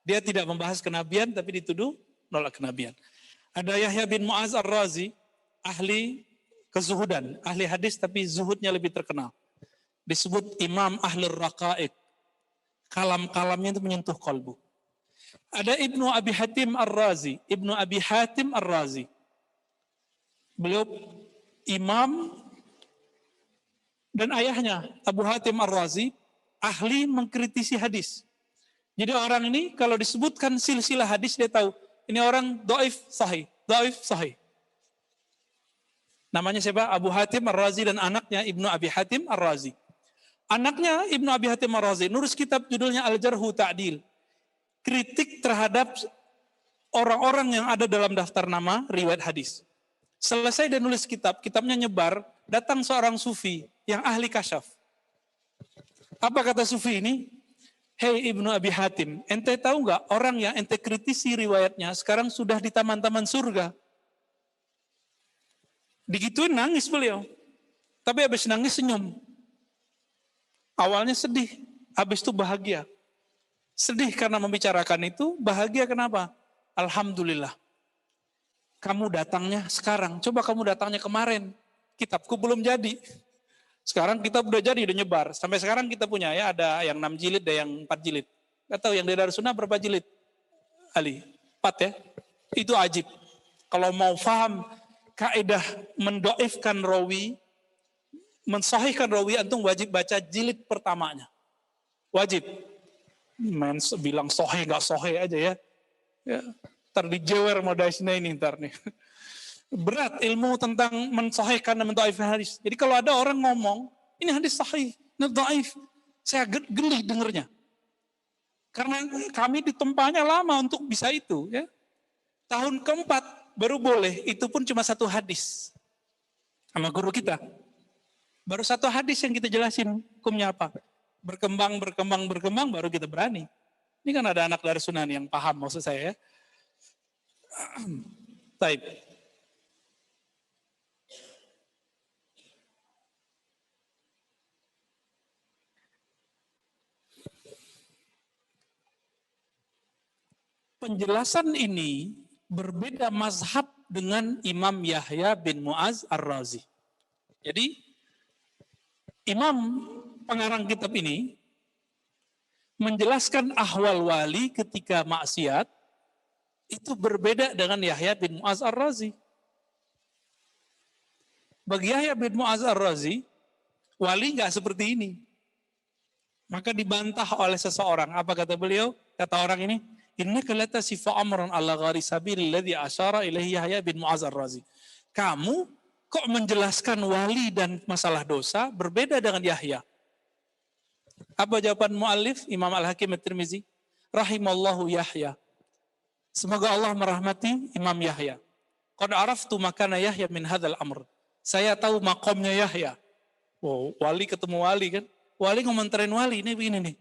Dia tidak membahas kenabian tapi dituduh nolak kenabian. Ada Yahya bin Mu'az Ar-Razi, ahli kezuhudan, ahli hadis tapi zuhudnya lebih terkenal. Disebut Imam Ahlur Raqaiq. Kalam-kalamnya itu menyentuh kalbu. Ada Ibnu Abi Hatim Ar-Razi. Ibnu Abi Hatim Ar-Razi. Beliau imam dan ayahnya Abu Hatim Ar-Razi ahli mengkritisi hadis. Jadi orang ini kalau disebutkan silsilah hadis dia tahu ini orang dhaif sahih, dhaif sahih. Namanya siapa? Abu Hatim Ar-Razi dan anaknya Ibnu Abi Hatim Ar-Razi. Anaknya Ibnu Abi Hatim Ar-Razi nulis kitab judulnya Al-Jarhu Ta'dil. Kritik terhadap orang-orang yang ada dalam daftar nama riwayat hadis. Selesai dia nulis kitabnya nyebar, datang seorang sufi yang ahli kasyaf. Apa kata sufi ini? Hei Ibnu Abi Hatim, ente tahu nggak orang yang ente kritisi riwayatnya sekarang sudah di taman-taman surga? Digituin nangis beliau. Tapi habis nangis senyum. Awalnya sedih, habis itu bahagia. Sedih karena membicarakan itu, bahagia kenapa? Alhamdulillah. Kamu datangnya sekarang, coba kamu datangnya kemarin. Kitabku belum jadi. Sekarang kitab udah jadi, udah nyebar. Sampai sekarang kita punya ya, ada yang 6 jilid, ada yang 4 jilid. Gak tahu yang dari Darussunnah berapa jilid? Ali, 4 ya. Itu ajib. Kalau mau paham kaidah mendoifkan rawi, mensahihkan rawi, antum wajib baca jilid pertamanya. Wajib. Bilang sohih gak sohih aja ya. Ya. Ntar dijewer modasnya ini ntar nih. Berat ilmu tentang mensahihkan dan mendoifkan hadis. Jadi kalau ada orang ngomong, ini hadis sahih, Ini dhaif. Saya geli dengernya. Karena kami ditempanya lama untuk bisa itu. Ya. Tahun keempat baru boleh, itu pun cuma satu hadis. Sama guru kita. Baru satu hadis yang kita jelasin hukumnya apa. Berkembang, baru kita berani. Ini kan ada anak dari Sunan yang paham maksud saya ya. Taib. Penjelasan ini berbeda mazhab dengan Imam Yahya bin Mu'az Ar-Razi. Jadi Imam pengarang kitab ini menjelaskan ahwal wali ketika maksiat itu berbeda dengan Yahya bin Mu'az Ar-Razi. Bagi Yahya bin Mu'az Ar-Razi, wali nggak seperti ini. Maka dibantah oleh seseorang. Apa kata beliau? Kata orang ini, innaka la tasifu amran ala ghari sabilil ladzi asyara ilaihi Yahya bin Mu'az Ar-Razi. Kamu kok menjelaskan wali dan masalah dosa berbeda dengan Yahya? Apa jawaban muallif Imam Al-Hakim At-Tirmizi? Rahimallahu Yahya. Semoga Allah merahmati Imam Yahya. Qad araftu makana Yahya min hadzal amr. Saya tahu makomnya Yahya. Wow, wali ketemu wali kan? Wali ngomentarin wali, ini begini nih.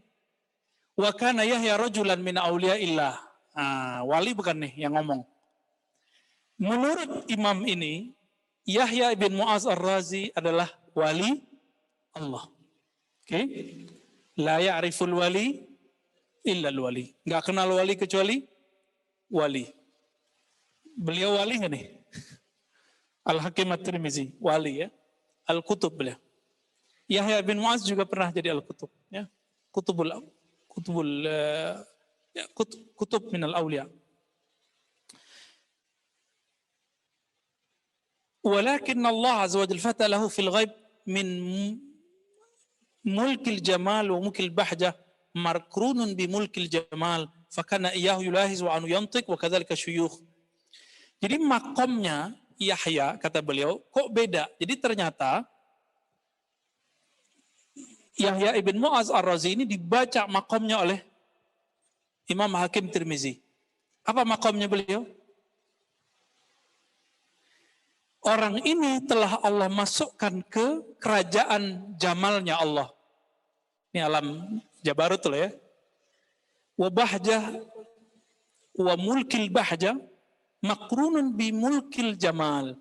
Wa kana Yahya rajulan min auliyaillah. Wali bukan nih yang ngomong. Menurut imam ini, Yahya bin Mu'az Ar-Razi adalah wali Allah. Oke? La ya'riful wali illa al-wali. Enggak kenal wali kecuali wali. Beliau wali enggak nih? Al-Hakim At-Tirmizi, wali ya. Al-Kutub beliau. Yahya bin Mu'az juga pernah jadi Al-Kutub ya. Kutub minal awliya. Walakin Allah azza wa jalla fatalahu fil ghaib min mulkil jamal wa mulkil bahjah markrunun bi mulkil jamal fakana iyahu yulahiz wa anu yantiq wa kadzalika syuyukh. Jadi makomnya Yahya kata beliau kok beda. Jadi ternyata Yahya ibn Mu'az Ar-Razi ini dibaca makomnya oleh Imam Hakim Tirmizi. Apa makomnya beliau? Orang ini telah Allah masukkan ke kerajaan jamalnya Allah. Ini alam Jabarut loh ya. Wa bahjah wa mulkil bahjah makrunun bi mulkil jamal.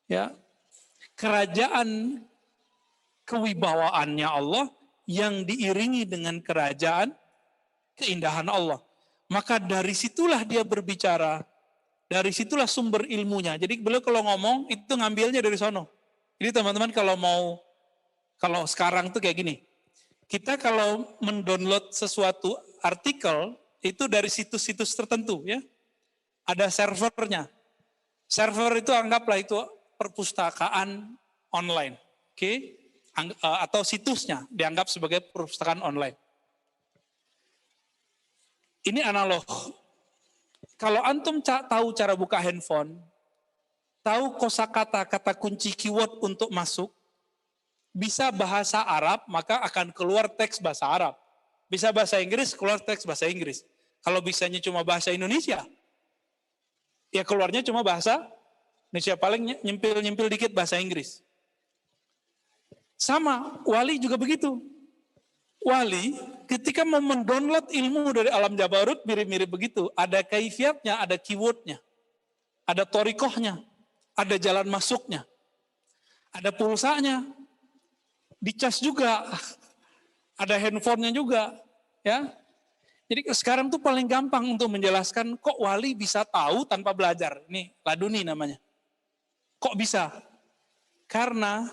Ya. Kerajaan kewibawaannya Allah yang diiringi dengan kerajaan keindahan Allah. Maka dari situlah dia berbicara. Dari situlah sumber ilmunya. Jadi beliau kalau ngomong itu ngambilnya dari sono. Jadi teman-teman kalau sekarang tuh kayak gini. Kita kalau mendownload sesuatu artikel itu dari situs-situs tertentu ya. Ada servernya. Server itu anggaplah itu perpustakaan online. Oke? Atau situsnya dianggap sebagai perpustakaan online. Ini analog. Kalau antum tahu cara buka handphone, tahu kosakata, kata kunci keyword untuk masuk, bisa bahasa Arab, maka akan keluar teks bahasa Arab. Bisa bahasa Inggris, keluar teks bahasa Inggris. Kalau bisanya cuma bahasa Indonesia, ya keluarnya cuma bahasa Indonesia, paling nyempil-nyempil dikit bahasa Inggris. Sama, wali juga begitu. Wali ketika mau mendownload ilmu dari alam Jabarut mirip-mirip begitu. Ada kaifiatnya, ada keywordnya, ada torikohnya, ada jalan masuknya, ada pulsanya, dicas juga, ada handphonenya juga. Ya, jadi sekarang tuh paling gampang untuk menjelaskan kok wali bisa tahu tanpa belajar. Ini laduni namanya. Kok bisa? Karena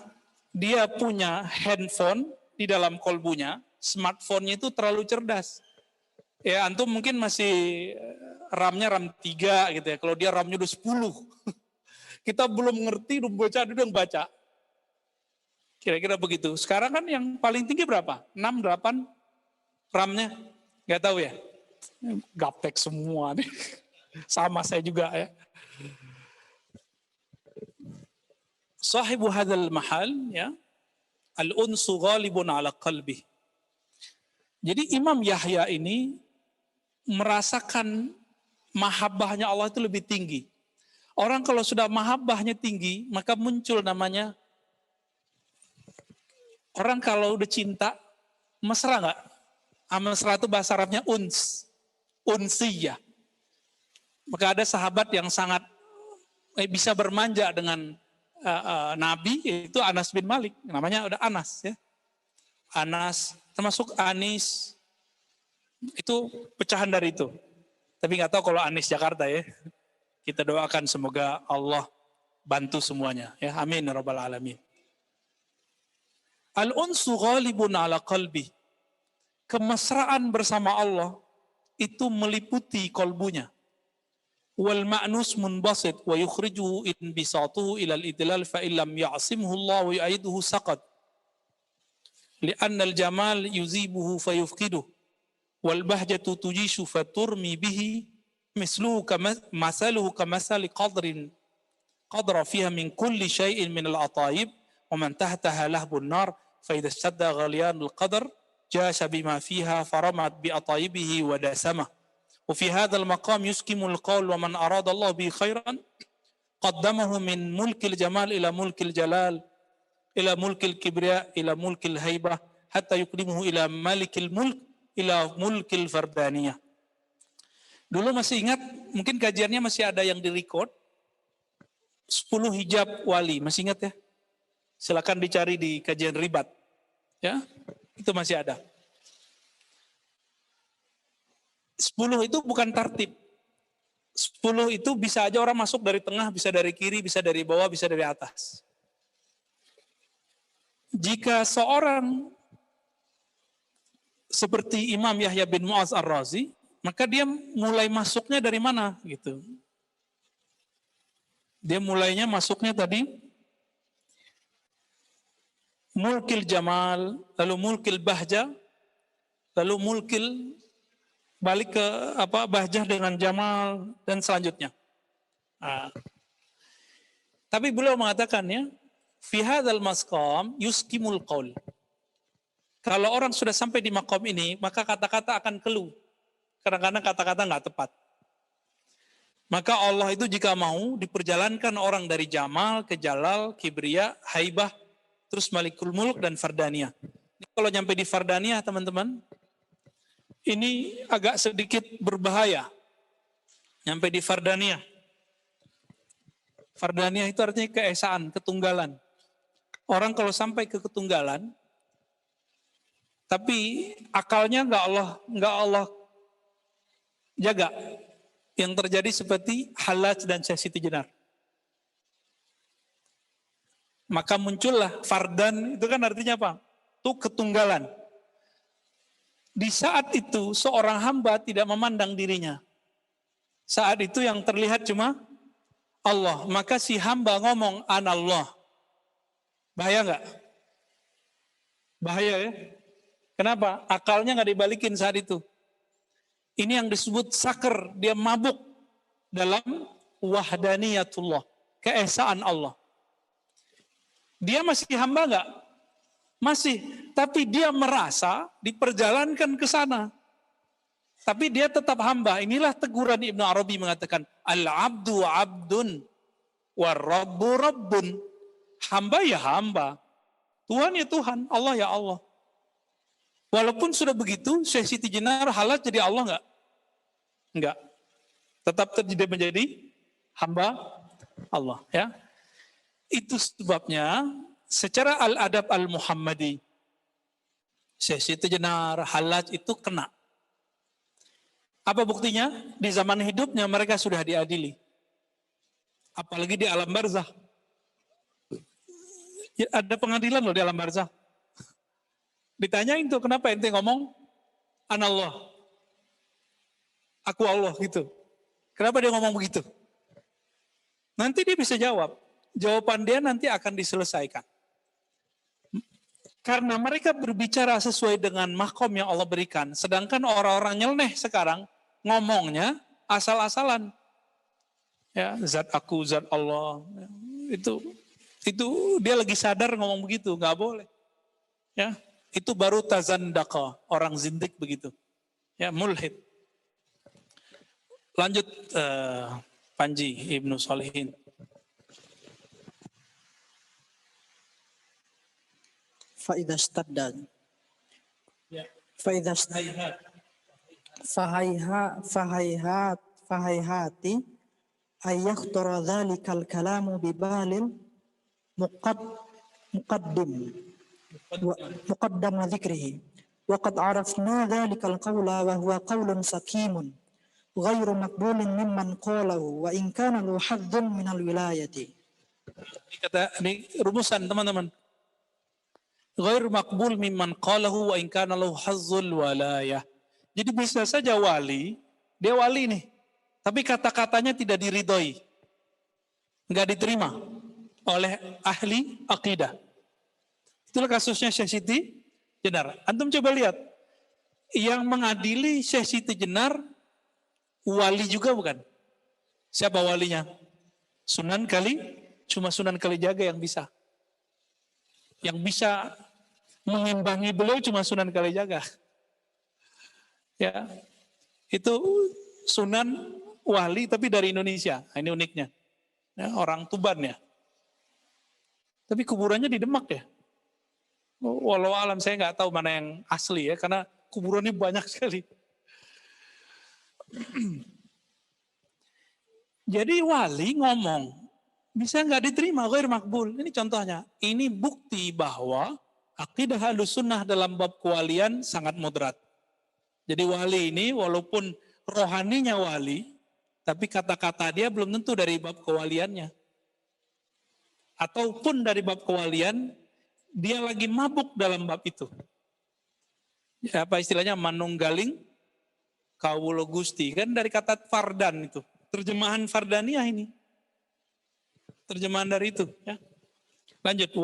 dia punya handphone di dalam kolbunya. Smartphone-nya itu terlalu cerdas. Ya antum mungkin masih RAM-nya RAM 3 gitu ya. Kalau dia RAM-nya udah 10. Kita belum ngerti, udah baca. Kira-kira begitu. Sekarang kan yang paling tinggi berapa? 6, 8 RAM-nya? Gak tahu ya? Gaptek semua nih. Sama saya juga ya. Sahibu hadzal mahal ya. Al-unsu ghalibun ala qalbi. Jadi Imam Yahya ini merasakan mahabbahnya Allah itu lebih tinggi. Orang kalau sudah mahabbahnya tinggi, maka muncul namanya, orang kalau udah cinta, mesra nggak? Mesra itu bahasa Arabnya unsiyah. Maka ada sahabat yang sangat bisa bermanja dengan Nabi, yaitu Anas bin Malik. Namanya udah Anas ya. Anas, termasuk Anis, itu pecahan dari itu. Tapi nggak tahu kalau Anis Jakarta ya. Kita doakan semoga Allah bantu semuanya. Ya, amin ya rabbal alamin. Al-unsu ghalibun ala qalbi. Kemesraan bersama Allah itu meliputi kolbunya. Wal ma'nus munbasit wa yukhrijuhu inbisatuhu ila al-idlal fa illam ya'simhu Allah wa yu'iduhu saqad. Li'anna al-jamal yuzibuhu fayufqiduh wal bahjatu tujishu faturmi bihi misluhu masaluhu kamasali qadra fiha min kulli shay'in min al-atayib wa man tahtaha lahbun nar fa idha ishtadda ghaliyanul qadar جاش بما فيها فرمت بأطايبه ودسمه وفي هذا المقام يسكم القول ومن أراد الله به خيرا قدمه من ملك الجمال إلى ملك الجلال إلى ملك الكبرياء إلى ملك الهيبة حتى يقدمه إلى ملك الملك إلى ملك الفردانية. Dulu masih ingat, mungkin kajiannya masih ada yang direcord, 10 hijab wali, masih ingat ya? Silakan dicari di kajian ribat. Ya, itu masih ada. 10 itu bukan tartib. 10 itu bisa aja orang masuk dari tengah, bisa dari kiri, bisa dari bawah, bisa dari atas. Jika seorang seperti Imam Yahya bin Mu'adz Ar-Razi, maka dia mulai masuknya dari mana gitu. Dia mulainya masuknya tadi mulkil jamal, lalu mulkil bahja, lalu mulkil balik ke bahjah dengan jamal dan selanjutnya. Tapi beliau mengatakannya, fi hadzal maqam yuskimul qaul. Kalau orang sudah sampai di maqam ini, maka kata-kata akan keluh. Kadang-kadang kata-kata nggak tepat. Maka Allah itu jika mau diperjalankan orang dari jamal ke jalal, kibriya, haibah, terus malikul mulk dan fardaniyah. Kalau nyampe di fardaniyah teman-teman, ini agak sedikit berbahaya. Nyampe di fardaniyah. Fardaniyah itu artinya keesaan, ketunggalan. Orang kalau sampai ke ketunggalan, tapi akalnya nggak Allah jaga. Yang terjadi seperti Hallaj dan Syekh Siti Jenar. Maka muncullah fardan, itu kan artinya apa? Itu ketunggalan. Di saat itu seorang hamba tidak memandang dirinya. Saat itu yang terlihat cuma Allah. Maka si hamba ngomong anallah. Bahaya nggak? Bahaya ya. Kenapa? Akalnya nggak dibalikin saat itu. Ini yang disebut sakar. Dia mabuk dalam wahdaniyatullah. Keesaan Allah. Dia masih hamba nggak? Masih. Tapi dia merasa diperjalankan ke sana. Tapi dia tetap hamba. Inilah teguran Ibnu Arabi mengatakan, Al-abdu abdun, war-rabbu rabbun. Hamba ya hamba. Tuhan ya Tuhan. Allah ya Allah. Walaupun sudah begitu, Syekh Siti Jenar Hallaj jadi Allah nggak? Enggak. Tetap tidak menjadi hamba Allah. Ya. Itu sebabnya secara al-adab al-Muhammadi, Syekh Siti Jenar, Hallaj itu kena. Apa buktinya? Di zaman hidupnya mereka sudah diadili. Apalagi di alam barzakh. Ya, ada pengadilan loh di alam barzakh. Ditanyain tuh, kenapa ente ngomong anallah, aku Allah gitu. Kenapa dia ngomong begitu? Nanti dia bisa jawab. Jawaban dia nanti akan diselesaikan. Karena mereka berbicara sesuai dengan makom yang Allah berikan. Sedangkan orang-orang nyeleneh sekarang ngomongnya asal-asalan. Ya, zat aku, zat Allah. Itu dia lagi sadar ngomong begitu, nggak boleh. Ya, itu baru tazandaka, orang zindik begitu. Ya, mulhid. Lanjut Panji Ibnu Salihin. Faidha stadda. Ya. Faidha fahayhati ayyakhtura dhalikal kalamu bibalil muqaddam wa dhikrihi wa qad arafna dhalikal qawla wa huwa qawlun sakimun ghairu maqbulin mimman qalahu wa in kana lahu hadzun minal wilayati. Ini rumusan teman-teman. Ghairu maqbul mimman qalahu wa in kana lahu hazzul walayah. Jadi bisa saja wali, dia wali nih, tapi kata-katanya tidak diridhoi. Enggak diterima oleh ahli akidah. Itulah kasusnya Syekh Siti Jenar. Antum coba lihat, yang mengadili Syekh Siti Jenar wali juga bukan? Siapa walinya? Cuma Sunan Kalijaga yang bisa. Yang bisa mengimbangi beliau cuma Sunan Kalijaga. Ya, itu Sunan wali tapi dari Indonesia. Nah, ini uniknya. Ya, orang Tuban ya. Tapi kuburannya di Demak ya. Walau alam saya nggak tahu mana yang asli ya, karena kuburannya banyak sekali. Jadi wali ngomong bisa nggak diterima, ghair makbul. Ini contohnya. Ini bukti bahwa akidah Ahlussunnah dalam bab kewalian sangat moderat. Jadi wali ini walaupun rohaninya wali, tapi kata-kata dia belum tentu dari bab kewaliannya. Ataupun dari bab kewalian, dia lagi mabuk dalam bab itu. Ya, apa istilahnya, manunggaling kawula Gusti. Kan dari kata fardan itu. Terjemahan fardaniyah ini. Terjemahan dari itu. Ya. Lanjut.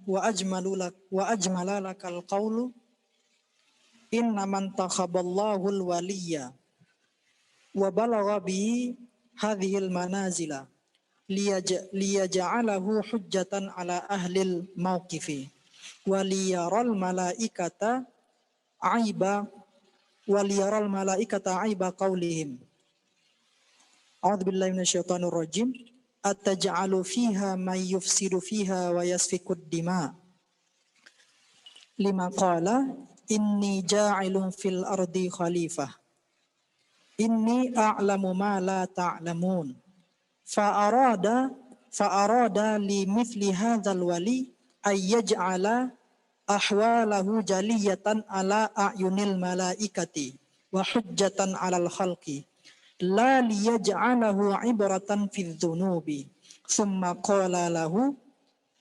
Wa ajmalalakal qawlu inna man takhaballahu al-waliyya wa balagha bi hadhil manazila liyaj'alahu hujjatan ala ahlil mawqifi wa liyaral malaikata aiba qawlihim. A'udzu billahi minasyaitonir rajim. Ataj'alu fiha may yufsidu fiha wa yasfikud dima. Lima qala inni ja'ilun fil ardi khalifah. Inni a'lamu ma la ta'lamun. Fa'arada li mithli hadzal wali ay yaj'ala ahwalahu jaliyatan ala a'yunil malaikati wa hujjatan 'alal khalqi la liyaj'alahu 'ibratan fidh dhunubi thumma qala lahu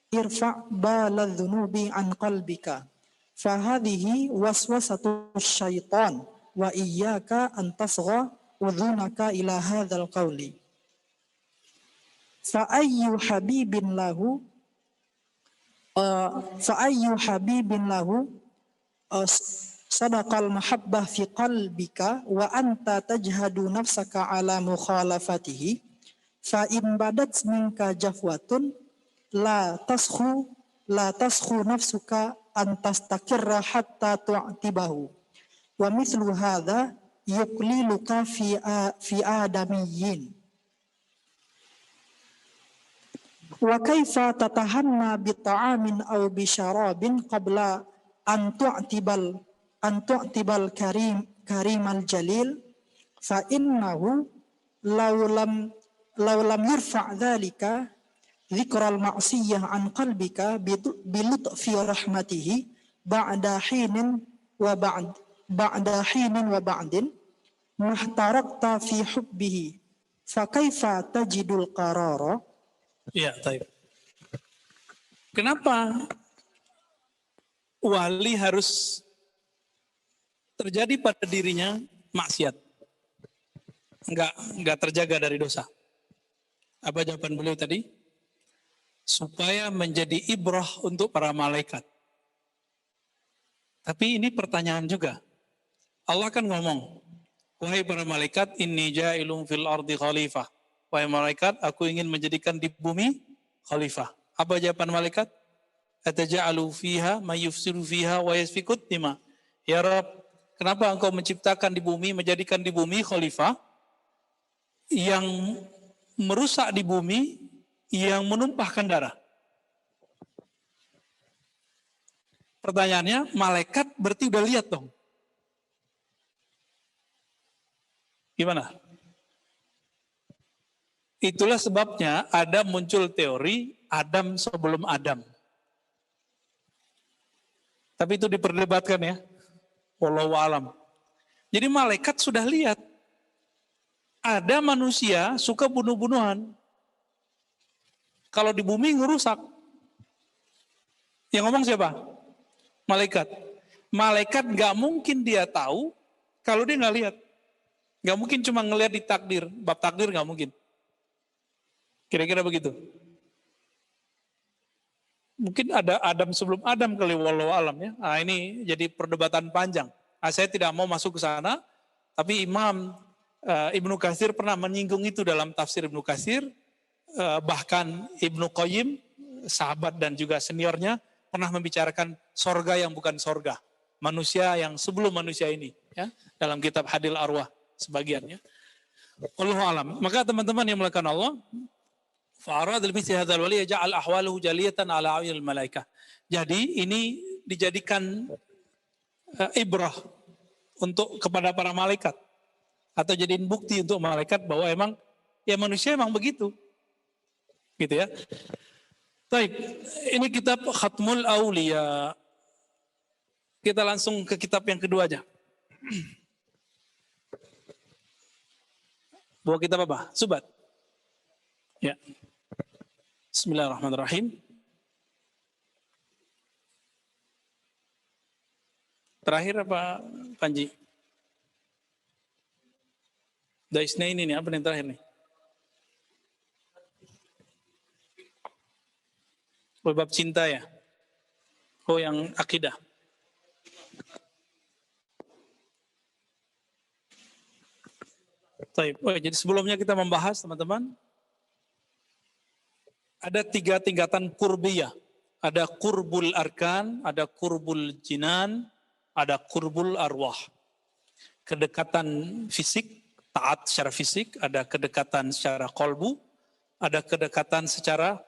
irfa' baladh dhunubi an qalbika fa hadhihi waswasatu syaitan wa iyyaka an tasgha udhunaka ila hadzal qawli fa ayyu habibin lahu sadaqal mahabbah fi qalbika wa anta tajhadu nafsaka ala mukhalafatihi fa in badat minka jafwatun la taskhu nafsuka an tastakirra hatta tu'tibahu wa mithlu hadha yuqliluka fi adamiyyin. Wa kaifa tatahanna bi ta'amin aw bi syarabin qabla an tu'tibal karimal jalil fa innahu law lam yurfa' dhalika dzikral ma'siyah an qalbika bi lutfi rahmatihi ba'da hinin wa ba'din mahtarakta fi hubbihi fa kaifa tajidul qarara. Ya, baik. Kenapa wali harus terjadi pada dirinya maksiat? Enggak terjaga dari dosa. Apa jawaban beliau tadi? Supaya menjadi ibrah untuk para malaikat. Tapi ini pertanyaan juga. Allah kan ngomong, wahai para malaikat, inni ja'ilun fil ardi khalifah. Wahai malaikat, aku ingin menjadikan di bumi khalifah. Apa jawaban malaikat? Ataja'alu fiha may yufsidu fiha wa yasfikut dima. Ya Rabb, kenapa engkau menciptakan di bumi, menjadikan di bumi khalifah yang merusak di bumi, yang menumpahkan darah? Pertanyaannya, malaikat berarti udah lihat dong. Gimana? Itulah sebabnya ada muncul teori Adam sebelum Adam. Tapi itu diperdebatkan ya. Wallahu alam. Jadi malaikat sudah lihat. Ada manusia suka bunuh-bunuhan. Kalau di bumi ngerusak. Yang ngomong siapa? Malaikat. Malaikat gak mungkin dia tahu kalau dia gak lihat. Gak mungkin cuma ngelihat di takdir. Bab takdir gak mungkin. Kira-kira begitu. Mungkin ada Adam sebelum Adam kali, wallahu alam ya. Nah, ini jadi perdebatan panjang. Nah, saya tidak mau masuk ke sana, tapi Imam Ibnu Katsir pernah menyinggung itu dalam tafsir Ibnu Katsir. Bahkan Ibnu Qayyim, sahabat dan juga seniornya, pernah membicarakan sorga yang bukan sorga. Manusia yang sebelum manusia ini. Ya, dalam kitab Hadil Arwah sebagiannya. Wallahu alam. Maka teman-teman yang melakukan Allah, fa'arad al-mithli hadzal wali yaj'al ahwaluhu jaliyatan ala a'yunil malaikah. Jadi ini dijadikan ibrah untuk kepada para malaikat atau jadiin bukti untuk malaikat bahwa emang ya manusia emang begitu. Gitu ya. Baik, ini kitab Khatmul Auliya. Kita langsung ke kitab yang kedua aja. Bawa kitab apa? Subat. Ya. Bismillahirrahmanirrahim. Terakhir apa Panji? Daisna ini nih, apa yang terakhir nih? Oh, bab cinta ya? Oh, yang akidah. Oh, jadi sebelumnya kita membahas teman-teman, ada 3 tingkatan kurbiyah. Ada kurbul arkan, ada kurbul jinan, ada kurbul arwah. Kedekatan fisik, taat secara fisik, ada kedekatan secara kolbu, ada kedekatan secara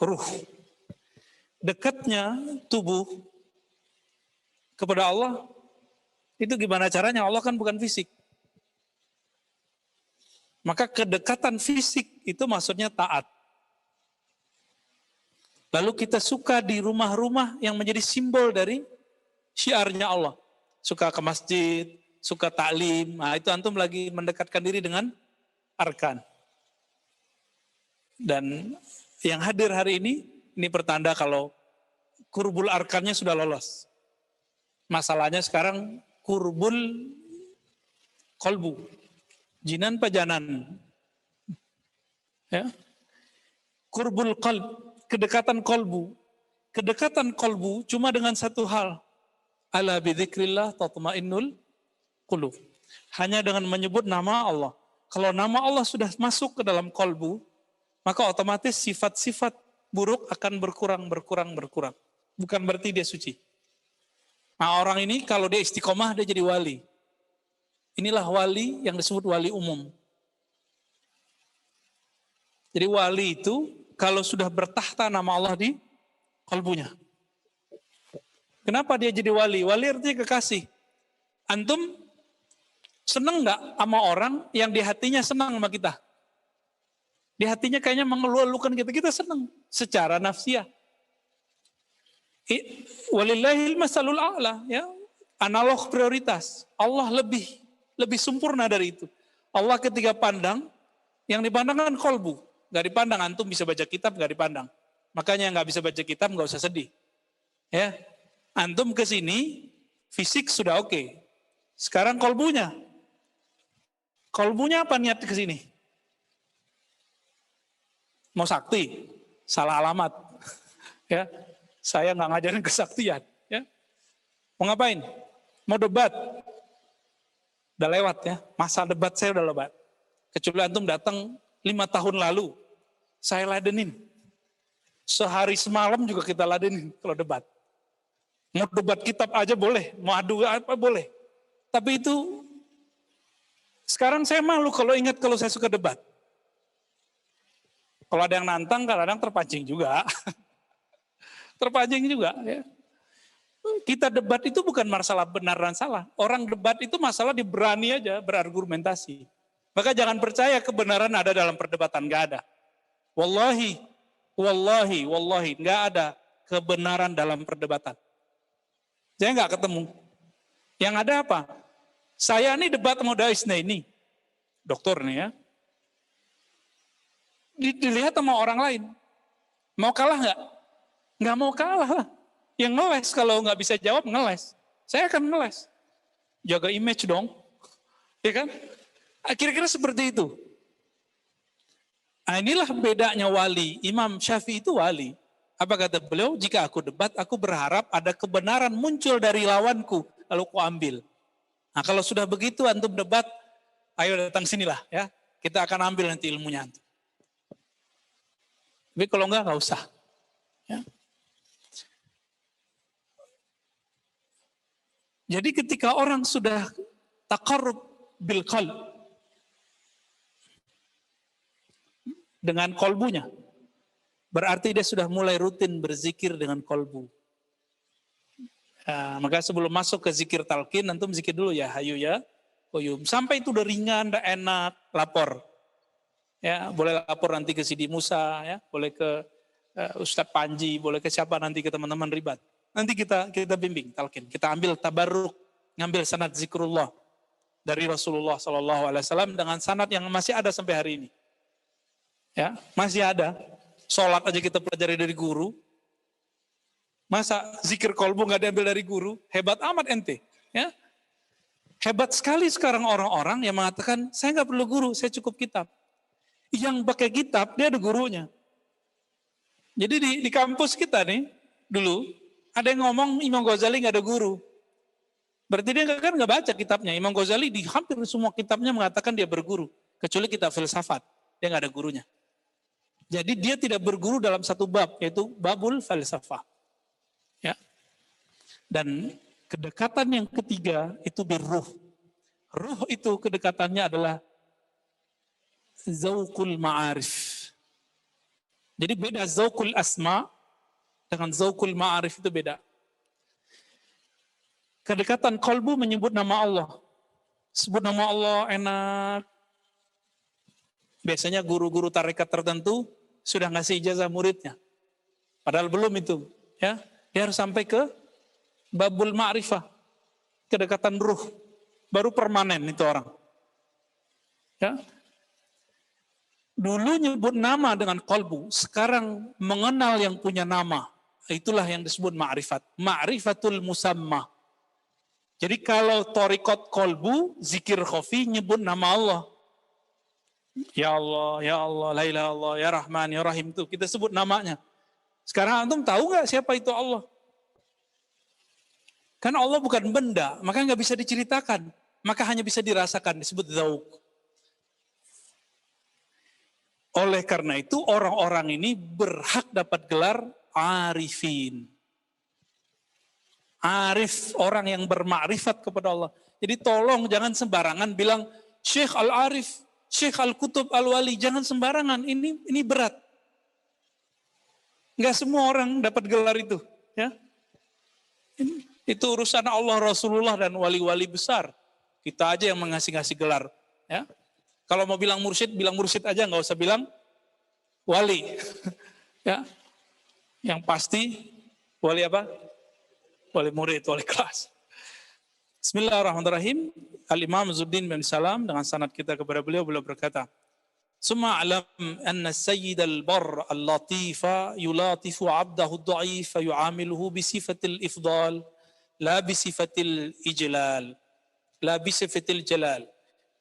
ruh. Dekatnya tubuh kepada Allah, itu gimana caranya? Allah kan bukan fisik. Maka kedekatan fisik itu maksudnya taat. Lalu kita suka di rumah-rumah yang menjadi simbol dari syiarnya Allah. Suka ke masjid, suka taklim. Nah, itu antum lagi mendekatkan diri dengan arkan. Dan yang hadir hari ini pertanda kalau kurbul arkannya sudah lolos. Masalahnya sekarang kurbul kolbu. Jinan pajanan. Ya. Kurbul qalb, kedekatan kolbu. Kedekatan kolbu cuma dengan satu hal. Ala bidzikrillah tatmainnul qulub. Hanya dengan menyebut nama Allah. Kalau nama Allah sudah masuk ke dalam kolbu, maka otomatis sifat-sifat buruk akan berkurang. Bukan berarti dia suci. Nah, orang ini kalau dia istiqomah, dia jadi wali. Inilah wali yang disebut wali umum. Jadi wali itu kalau sudah bertahta nama Allah di kalbunya. Kenapa dia jadi wali? Wali artinya kekasih. Antum seneng nggak sama orang yang di hatinya senang sama kita? Di hatinya kayaknya mengeluh-elukan kita. Kita senang secara nafsiyah. Walillahil masalul a'la, ya. Analog prioritas. Allah lebih sempurna dari itu. Allah ketika pandang, yang dipandang kan kolbu. Gak dipandang, antum bisa baca kitab, gak dipandang. Makanya yang gak bisa baca kitab, gak usah sedih. Ya, antum ke sini, fisik sudah oke. Sekarang kolbunya. Kolbunya apa niat ke sini? Mau sakti? Salah alamat. Ya, saya gak ngajarin kesaktian. Ya. Mau ngapain? Mau debat? Udah lewat ya, masa debat saya udah lewat. Kecuali antum datang 5 tahun lalu, saya ladenin. Sehari semalam juga kita ladenin kalau debat. Mau debat kitab aja boleh, mau adu apa boleh. Tapi itu, sekarang saya malu kalau ingat kalau saya suka debat. Kalau ada yang nantang, kadang-kadang terpancing juga. Terpancing juga. Ya. Kita debat itu bukan masalah benar dan salah. Orang debat itu masalah diberani aja berargumentasi. Maka jangan percaya kebenaran ada dalam perdebatan, nggak ada. Wallahi, nggak ada kebenaran dalam perdebatan. Saya nggak ketemu. Yang ada apa? Saya ini debat sama Daisna ini, dokter nih ya. Dilihat sama orang lain. Mau kalah nggak? Nggak mau kalah lah. Yang ngeles kalau nggak bisa jawab ngeles. Saya akan ngeles. Jaga image dong. Ya kan? Kira-kira seperti itu. Nah, inilah bedanya wali. Imam Syafi'i itu wali. Apa kata beliau? Jika aku debat, aku berharap ada kebenaran muncul dari lawanku, lalu aku ambil. Nah, kalau sudah begitu antum debat, ayo datang sinilah ya. Kita akan ambil nanti ilmunya antum. Tapi kalau enggak usah. Ya. Jadi ketika orang sudah taqarrub bil qalb dengan kolbunya, berarti dia sudah mulai rutin berzikir dengan kolbu. Maka sebelum masuk ke zikir talqin, antum zikir dulu ya hayu ya qayyum. Sampai itu udah ringan, udah enak, lapor. Ya, boleh lapor nanti ke Sidi Musa, ya, boleh ke Ustadz Panji, boleh ke siapa nanti, ke teman-teman ribat. Nanti kita bimbing talqin, kita ambil tabarruk, ngambil sanad zikrullah dari Rasulullah SAW dengan sanad yang masih ada sampai hari ini. Ya, masih ada. Sholat aja kita pelajari dari guru. Masa zikir kolbu nggak diambil dari guru? Hebat amat ente. Ya, hebat sekali sekarang orang-orang yang mengatakan saya nggak perlu guru, saya cukup kitab. Yang pakai kitab dia ada gurunya. Jadi di kampus kita nih dulu ada yang ngomong Imam Ghazali nggak ada guru. Berarti dia kan nggak baca kitabnya. Imam Ghazali di hampir semua kitabnya mengatakan dia berguru, kecuali kitab filsafat, dia nggak ada gurunya. Jadi dia tidak berguru dalam satu bab, yaitu babul falsafah. Ya. Dan kedekatan yang ketiga itu birruh. Ruh itu kedekatannya adalah zauqul ma'arif. Jadi beda zauqul asma dengan zauqul ma'arif itu beda. Kedekatan kolbu menyebut nama Allah. Sebut nama Allah enak. Biasanya guru-guru tarekat tertentu sudah ngasih ijazah muridnya. Padahal belum itu. Ya, dia harus sampai ke babul ma'rifah. Kedekatan ruh. Baru permanen itu orang. Ya. Dulu nyebut nama dengan kolbu. Sekarang mengenal yang punya nama. Itulah yang disebut ma'rifat. Ma'rifatul musamma. Jadi kalau torikot kolbu, zikir khofi, nyebut nama Allah. Ya Allah, Ya Allah, La ilaha Allah, Ya Rahman, Ya Rahim itu kita sebut namanya. Sekarang antum tahu nggak siapa itu Allah? Karena Allah bukan benda, maka nggak bisa diceritakan, maka hanya bisa dirasakan, disebut zauq. Oleh karena itu orang-orang ini berhak dapat gelar arifin. Arif, orang yang bermakrifat kepada Allah. Jadi tolong jangan sembarangan bilang Syekh Al-Arif, Syekh Al-Kutub Al-Wali, jangan sembarangan, ini berat. Enggak semua orang dapat gelar itu, ya. Itu urusan Allah, Rasulullah dan wali-wali besar. Kita aja yang ngasih gelar, ya. Kalau mau bilang mursyid aja, nggak usah bilang wali, ya. Yang pasti wali apa? Wali murid, wali kelas. Bismillahirrahmanirrahim. Al-Imam Zuddin bin Salam dengan sanad kita kepada beliau berkata, "Summa alam anna sayyid al-barr al-latifa yulatifu 'abdahu ad-dha'if yu'amiluhu bi sifatil ifdal la bi sifatil ijlal la bi sifatil jalal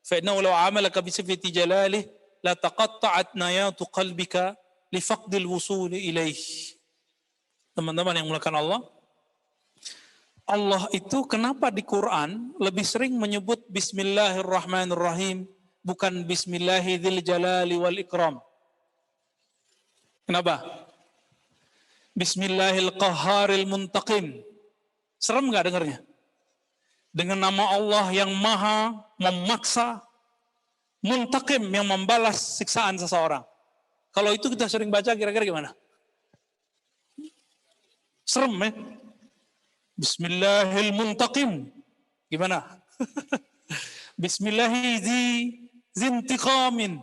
fa innahu law 'amalaka bi sifati jalalih la taqatta'at nayatu qalbika li faqdil wusul ilaih." Teman-teman yang mulakan Allah, Allah itu kenapa di Quran lebih sering menyebut Bismillahirrahmanirrahim bukan Bismillahirrahmanirrahim jalali wal ikram. Kenapa? Bismillahil qahharil muntaqim. Serem nggak dengarnya? Dengan nama Allah yang maha memaksa, muntaqim yang membalas siksaan seseorang. Kalau itu kita sering baca, kira-kira gimana? Serem ya? Bismillahil muntaqim. Gimana? Bismillahi zintiqamin.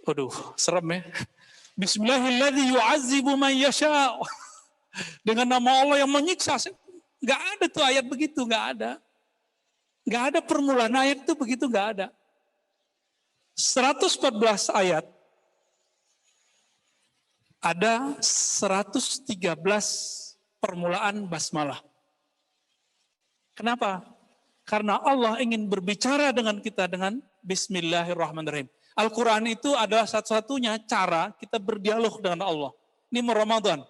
Waduh, serem ya. Bismillahilladzi yu'azzibu man yasha. Dengan nama Allah yang menyiksa. Enggak ada tuh ayat begitu, enggak ada. Enggak ada permulaan ayat itu begitu, enggak ada. 114 ayat. Ada 113 permulaan basmalah. Kenapa? Karena Allah ingin berbicara dengan kita dengan Bismillahirrahmanirrahim. Al-Quran itu adalah satu-satunya cara kita berdialog dengan Allah. Ini mau Ramadan.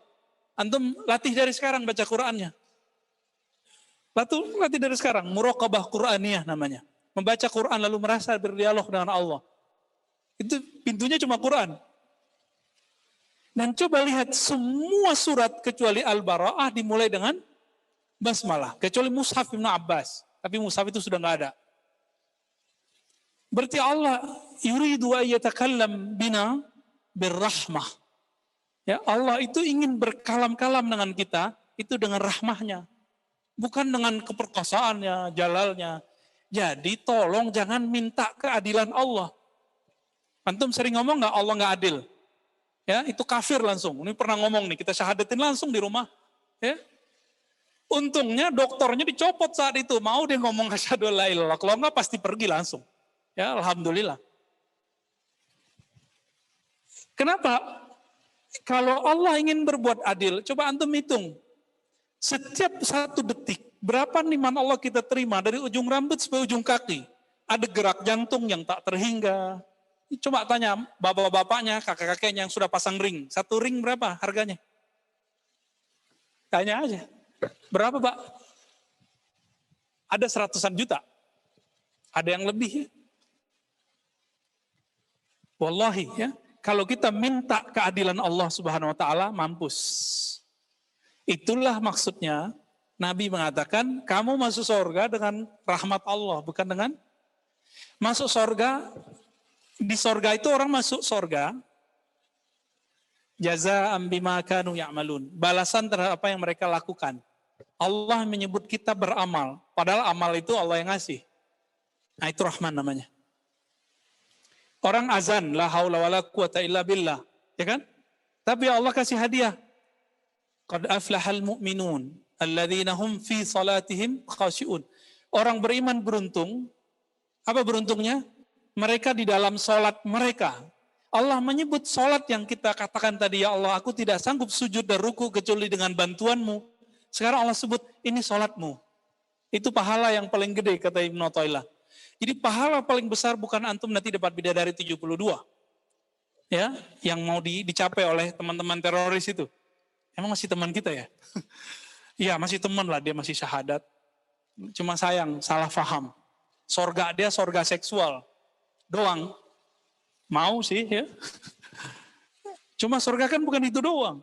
Antum latih dari sekarang baca Qurannya. Latih dari sekarang. Muraqabah Quraniyah namanya. Membaca Quran lalu merasa berdialog dengan Allah. Itu pintunya cuma Quran. Dan coba lihat semua surat kecuali Al-Bara'ah dimulai dengan basmalah. Kecuali Mushaf Ibn Abbas. Tapi Mushaf itu sudah nggak ada. Berarti Allah yuridu ayyatakallam bina birrahmah. Ya, Allah itu ingin berkalam-kalam dengan kita itu dengan rahmahnya. Bukan dengan keperkasaannya, jalalnya. Jadi tolong jangan minta keadilan Allah. Antum sering ngomong nggak Allah nggak adil? Ya, itu kafir langsung. Ini pernah ngomong nih, kita syahadatin langsung di rumah. Ya. Untungnya dokternya dicopot saat itu. Mau dia ngomong asyhadu alla ilaha illallah. Kalau enggak pasti pergi langsung. Ya, alhamdulillah. Kenapa? Kalau Allah ingin berbuat adil, coba antum hitung. Setiap 1 detik, berapa nikmat Allah kita terima dari ujung rambut sampai ujung kaki. Ada gerak jantung yang tak terhingga. Coba tanya bapak-bapaknya, kakek-kakeknya yang sudah pasang ring. 1 ring berapa harganya? Tanya aja. Berapa, Pak? Ada 100-an juta. Ada yang lebih ya. Wallahi ya, kalau kita minta keadilan Allah Subhanahu wa taala, mampus. Itulah maksudnya Nabi mengatakan, kamu masuk surga dengan rahmat Allah, bukan dengan masuk surga. Di surga itu orang masuk surga jazaa'an bima kanu ya'malun. Balasan terhadap apa yang mereka lakukan. Allah menyebut kita beramal, padahal amal itu Allah yang ngasih. Nah, itu Rahman namanya. Orang azan, la haula wala quwata illa billah, ya kan? Tapi Allah kasih hadiah. Qad aflahal mu'minun alladzina hum fi salatihim khashi'un. Orang beriman beruntung. Apa beruntungnya? Mereka di dalam salat mereka. Allah menyebut salat yang kita katakan tadi, ya Allah, aku tidak sanggup sujud dan ruku kecuali dengan bantuanmu. Sekarang Allah sebut, ini salatmu. Itu pahala yang paling gede, kata Ibnu Athaillah. Jadi pahala paling besar bukan antum nanti dapat bidadari 72. Ya, yang mau dicapai oleh teman-teman teroris itu. Emang masih teman kita ya? Iya, masih teman lah, dia masih syahadat. Cuma sayang, salah faham. Sorga dia sorga seksual doang. Mau sih ya. Cuma surga kan bukan itu doang.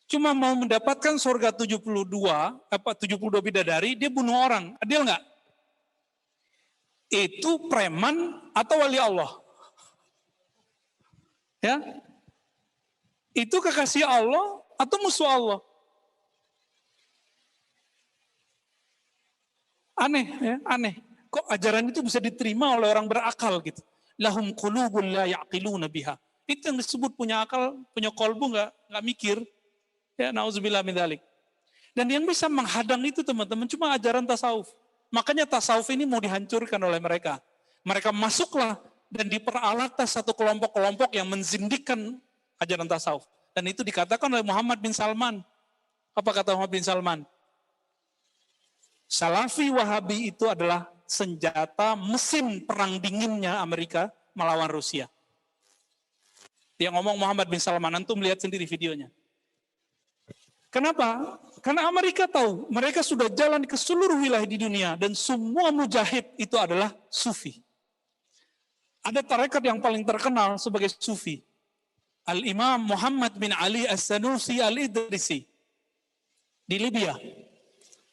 Cuma mau mendapatkan surga 72 bidadari, dia bunuh orang. Adil nggak? Itu preman atau wali Allah? Ya. Itu kekasih Allah atau musuh Allah? Aneh ya, aneh. Kok ajaran itu bisa diterima oleh orang berakal gitu? Lahum qulubun la ya'qiluna biha. Itu yang disebut punya akal, punya kolbu nggak mikir. Ya, nauzubillah min dzalik. Dan yang bisa menghadang itu teman-teman cuma ajaran tasawuf. Makanya tasawuf ini mau dihancurkan oleh mereka. Mereka masuklah dan diperalatkan satu kelompok-kelompok yang menzindikkan ajaran tasawuf. Dan itu dikatakan oleh Muhammad bin Salman. Apa kata Muhammad bin Salman? Salafi Wahabi itu adalah senjata mesin perang dinginnya Amerika melawan Rusia. Dia ngomong Muhammad bin Salman, antum lihat sendiri videonya. Kenapa? Karena Amerika tahu, mereka sudah jalan ke seluruh wilayah di dunia dan semua mujahid itu adalah sufi. Ada tarekat yang paling terkenal sebagai sufi. Al-Imam Muhammad bin Ali As-Sanusi Al-Idrisi di Libya.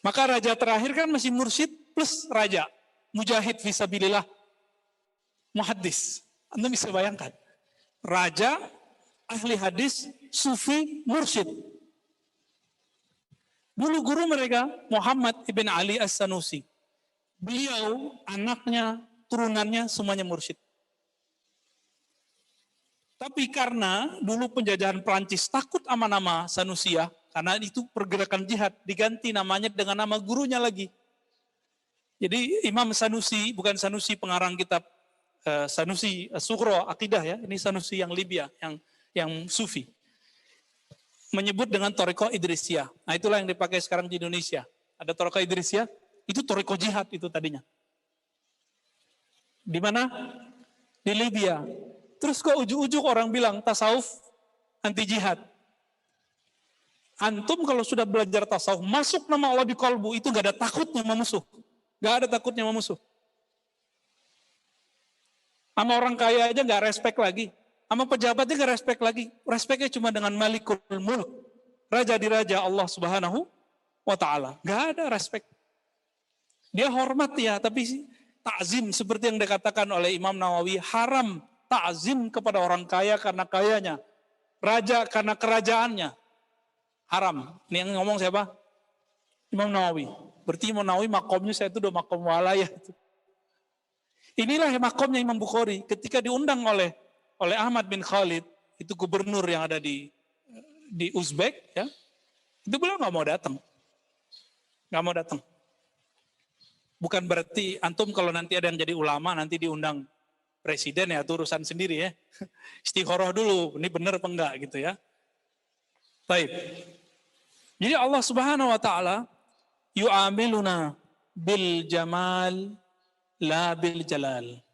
Maka raja terakhir kan masih mursyid plus raja. Mujahid fisabilillah. Muhaddis. Anda bisa bayangkan. Raja, ahli hadis, sufi, mursyid. Dulu guru mereka Muhammad ibn Ali As-Sanusi. Beliau, anaknya, turunannya semuanya mursyid. Tapi karena dulu penjajahan Prancis takut sama nama Sanusia, karena itu pergerakan jihad, diganti namanya dengan nama gurunya lagi. Jadi Imam Sanusi, bukan Sanusi pengarang kitab Sanusi Sughra Aqidah ya, ini Sanusi yang Libya, yang sufi. Menyebut dengan Thariqah Idrisiyah. Nah itulah yang dipakai sekarang di Indonesia. Ada Thariqah Idrisiyah, itu Thariqah jihad itu tadinya. Di mana? Di Libya. Terus kok ujuk-ujuk orang bilang tasawuf anti jihad. Antum kalau sudah belajar tasawuf, masuk nama Allah di kolbu, itu gak ada takutnya sama musuh. Gak ada takutnya sama musuh. Sama orang kaya aja gak respect lagi. Sama pejabatnya gak respect lagi. Respectnya cuma dengan Malikul Mulk. Raja di Raja Allah Subhanahu wa Ta'ala. Gak ada respect. Dia hormat ya, tapi takzim seperti yang dikatakan oleh Imam Nawawi, haram takzim kepada orang kaya karena kayanya, raja karena kerajaannya, haram. Ini yang ngomong siapa? Imam Nawawi. Berarti Imam Nawawi makomnya saya itu udah makom walayah. Inilah makomnya Imam Bukhari. Ketika diundang oleh Ahmad bin Khalid, itu gubernur yang ada di Uzbek, ya, itu beliau nggak mau datang, nggak mau datang. Bukan berarti antum kalau nanti ada yang jadi ulama nanti diundang presiden ya, itu urusan sendiri ya. Istikharah dulu, ini benar apa enggak gitu ya. Baik. Jadi Allah Subhanahu wa taala yu'amiluna bil jamal la bil jalal.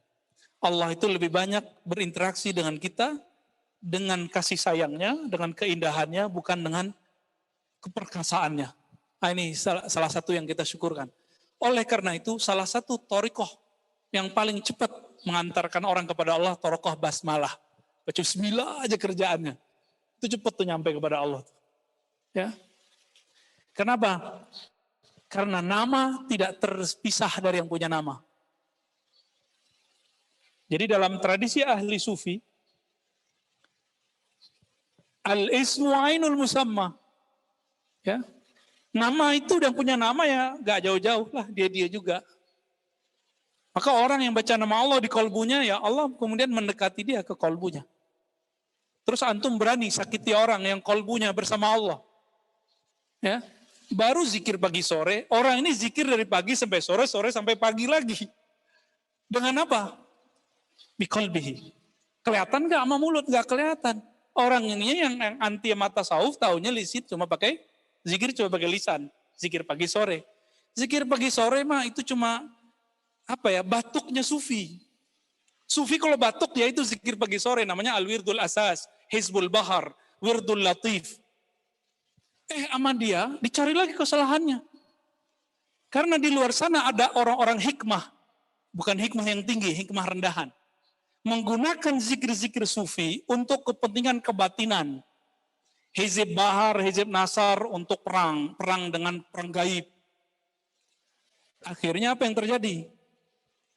Allah itu lebih banyak berinteraksi dengan kita dengan kasih sayangnya, dengan keindahannya, bukan dengan keperkasaannya. Nah, ini salah satu yang kita syukurkan. Oleh karena itu, salah satu thariqah yang paling cepat mengantarkan orang kepada Allah, thariqah basmalah. Baca bismillah aja kerjaannya. Itu cepat tuh nyampe kepada Allah. Ya. Kenapa? Karena nama tidak terpisah dari yang punya nama. Jadi dalam tradisi ahli sufi, al-ismu ainul musamma. Ya. Nama itu yang punya nama ya gak jauh-jauh lah, dia juga. Maka orang yang baca nama Allah di kolbunya, ya Allah kemudian mendekati dia ke kolbunya. Terus antum berani sakiti orang yang kolbunya bersama Allah. Ya, baru zikir pagi sore, orang ini zikir dari pagi sampai sore, sore sampai pagi lagi. Dengan apa? Biqalbihi. Kelihatan gak sama mulut? Gak kelihatan. Orang ini yang anti mata sauf taunya lisit cuma pakai zikir, cuma pakai lisan. Zikir pagi sore. Zikir pagi sore mah itu cuma apa ya, batuknya sufi. Sufi kalau batuk ya itu zikir pagi sore, namanya al-wirdul asas, hizbul bahar, wirdul latif. Sama dia dicari lagi kesalahannya. Karena di luar sana ada orang-orang hikmah, bukan hikmah yang tinggi, hikmah rendahan. Menggunakan zikir-zikir sufi untuk kepentingan kebatinan. Hizib bahar, hizib nasar untuk perang dengan perang gaib. Akhirnya apa yang terjadi?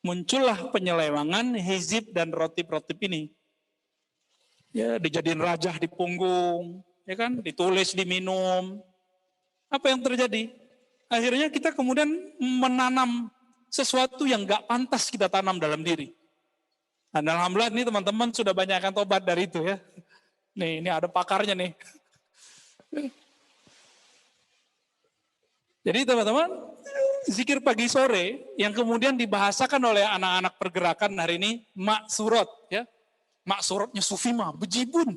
Muncullah penyelewangan hizib dan rotib-rotib ini. Ya, dijadiin rajah di punggung, ya kan, ditulis diminum. Apa yang terjadi? Akhirnya kita kemudian menanam sesuatu yang gak pantas kita tanam dalam diri. Dan alhamdulillah ini teman-teman sudah banyak yang tobat dari itu ya. Nih, ini ada pakarnya nih. Jadi teman-teman, zikir pagi sore yang kemudian dibahasakan oleh anak-anak pergerakan hari ini maksurat ya. Maksuratnya sufi mah bejibun.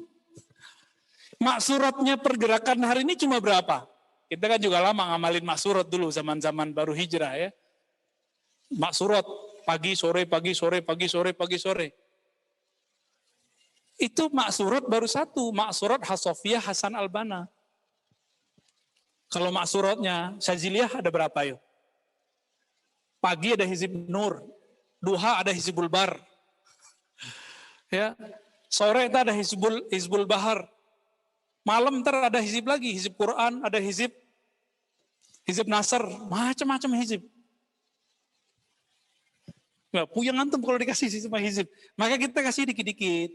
Maksuratnya pergerakan hari ini cuma berapa? Kita kan juga lama ngamalin maksurat dulu zaman-zaman baru hijrah ya. Maksurat pagi sore pagi sore pagi sore pagi sore. Itu maksurat baru satu, maksurat Hasofiyah Hasan Al-Banna. Kalau maksuratnya, Syaziliyah ada berapa yuk? Pagi ada Hizib Nur, duha ada Hizbul Bar, ya. Sore itu ada Hizbul Bahar, malam ntar ada hizib lagi, hizib Quran, ada hizib Nasr, macam-macam hizib. Ya, puyeng antum kalau dikasih sama hizib. Maka kita kasih dikit-dikit.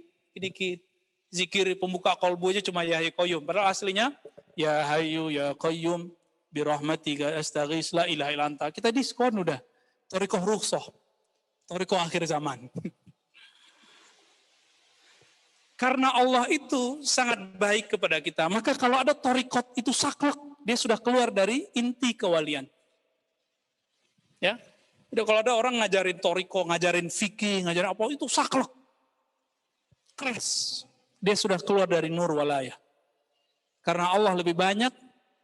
Zikir pembuka kolbu aja cuma ya hayyu qayyum. Padahal aslinya ya hayyu ya qayyum birahmatika astaghis la ilaha illa anta. Kita diskon udah. Thariqah rukhsah. Thariqah akhir zaman. Karena Allah itu sangat baik kepada kita. Maka kalau ada thariqat itu saklek, dia sudah keluar dari inti kewalian. Ya. Jadi kalau ada orang ngajarin thariqah, ngajarin fikih, ngajarin apa itu saklek. Keras. Dia sudah keluar dari nur walayah. Karena Allah lebih banyak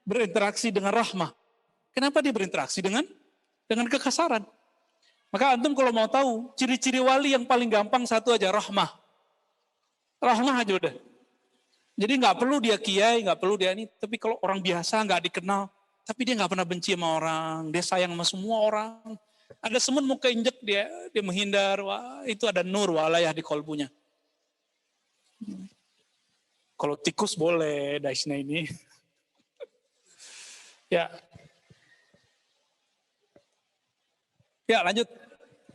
berinteraksi dengan rahmah. Kenapa dia berinteraksi dengan kekasaran? Maka antum kalau mau tahu ciri-ciri wali yang paling gampang satu aja, rahmah. Rahmah aja udah. Jadi nggak perlu dia kiai, nggak perlu dia ini. Tapi kalau orang biasa nggak dikenal, tapi dia nggak pernah benci sama orang, dia sayang sama semua orang. Ada semut mau keinjek dia menghindar. Wah, itu ada nur walayah di kolbunya. Kalau tikus boleh, daisnya ini. Ya. Ya, lanjut.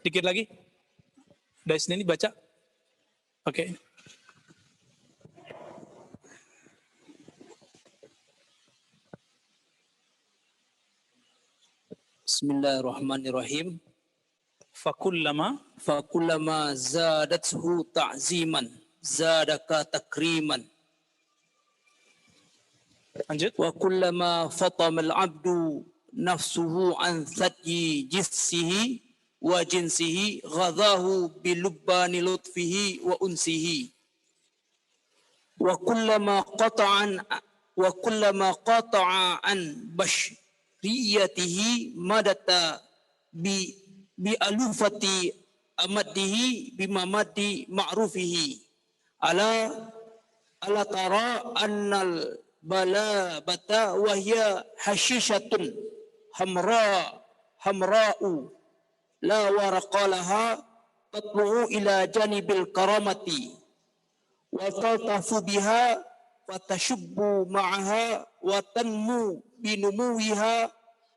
Dikit lagi. Daisnya ini baca. Oke. Bismillahirrahmanirrahim. Fakullama zadathu ta'ziman zadaka takriman. Lanjut. Wa kullama fatama al-'abdu nafsuhu an thadyi jissihi wa jinsihi ghadahu bilubbani lutfihi wa unsihi. Wa kullama qata'a an bashriyatihi madata bi alufati amadihi bimamadi ma'rufihi. Ala tara annal balabata wahya hashishatun hamra'u la waraqalaha tatlu'u ila janibil karamati wa taltafu biha wa tashubbu ma'aha wa tanmu binumuwiha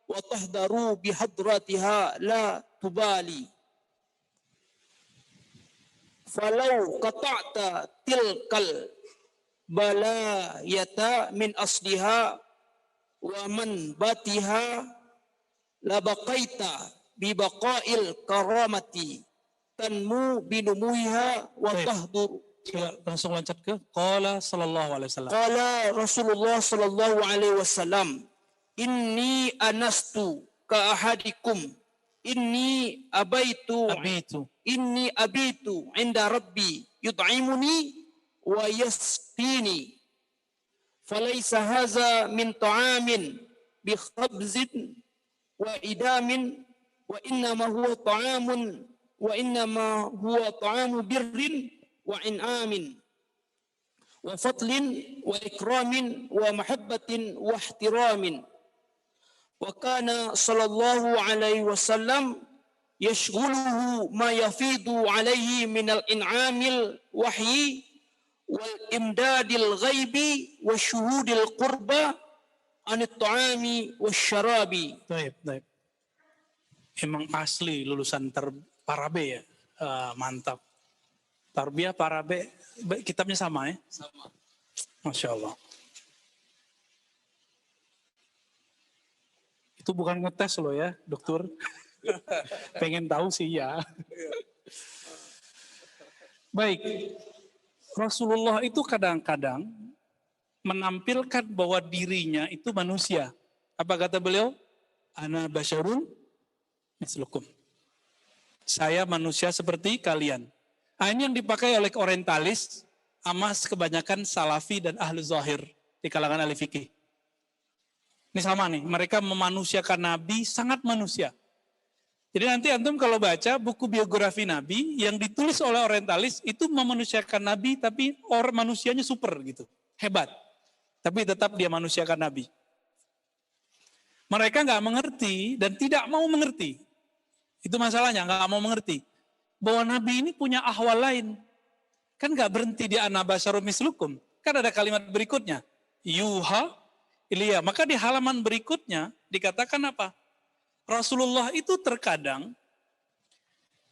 wa tahdaru bihadratiha la tubali. Falau qata'ta tilkal balayata min asliha wa man batiha la baqaita bi baqail karamati tanmu binumuiha wa tahdur. Langsung loncat ke qala sallallahu alaihi wasallam. Qala Rasulullah sallallahu alaihi wasallam, inni anastu ka ahadikum inni abitu inda rabbi yut'imuni wa yasqini falaysa hadza min ta'amin bi khabzin wa idamin wa innama huwa ta'amu birrin wa in'amin wa fadlin wa ikramin wa mahabbatin wa ihtiramin. Wa kana sallallahu alaihi wasallam yashghuluhu ma yafidu alaihi minal in'amil wahyi wal imdadil ghaibi wa syuhudil qurba anit ta'ami wasyarabi. Baik. Emang asli lulusan Parabe ya. Mantap. Tarbiyah Parabe, kitabnya sama ya? Sama. Masya Allah. Itu bukan ngetes loh ya, dokter. Pengen tahu sih ya. Baik. Rasulullah itu kadang-kadang menampilkan bahwa dirinya itu manusia. Apa kata beliau? Ana basyarun mislukum. Saya manusia seperti kalian. Nah, ini yang dipakai oleh orientalis, amas kebanyakan salafi dan ahlu zahir di kalangan ahli fikih. Ini sama nih, mereka memanusiakan Nabi sangat manusia. Jadi nanti antum kalau baca buku biografi Nabi yang ditulis oleh orientalis itu memanusiakan Nabi tapi manusianya super gitu, hebat. Tapi tetap dia manusiakan Nabi. Mereka nggak mengerti dan tidak mau mengerti. Itu masalahnya, nggak mau mengerti. Bahwa Nabi ini punya ahwal lain. Kan nggak berhenti di ana basyarum mislukum. Kan ada kalimat berikutnya. Yuha Ilya. Maka di halaman berikutnya dikatakan apa? Rasulullah itu terkadang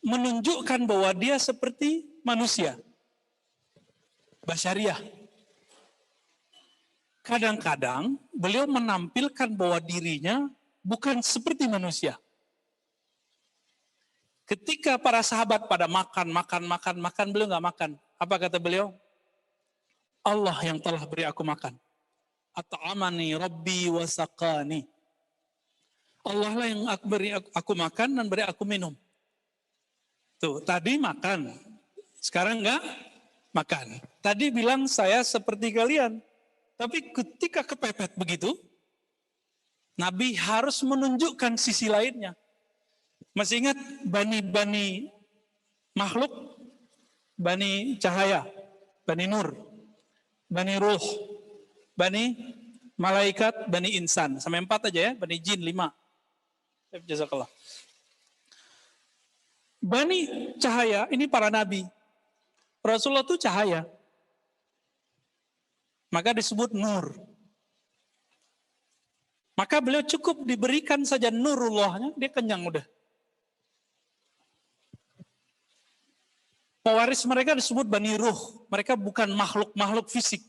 menunjukkan bahwa dia seperti manusia. Basyariah. Kadang-kadang beliau menampilkan bahwa dirinya bukan seperti manusia. Ketika para sahabat pada makan, beliau nggak makan. Apa kata beliau? Allah yang telah beri aku makan. At'amani Rabbi wasaqani. Allah lah yang beri aku makan dan beri aku minum. Tuh, tadi makan. Sekarang nggak makan. Tadi bilang saya seperti kalian. Tapi ketika kepepet begitu, Nabi harus menunjukkan sisi lainnya. Masih ingat bani makhluk, bani cahaya, bani nur, bani ruh, bani malaikat, bani insan. Sampai 4 aja ya, bani jin 5. Jazakallah. Bani cahaya ini para nabi. Rasulullah itu cahaya. Maka disebut nur. Maka beliau cukup diberikan saja nurullahnya, dia kenyang udah. Pewaris mereka disebut Bani Ruh. Mereka bukan makhluk-makhluk fisik.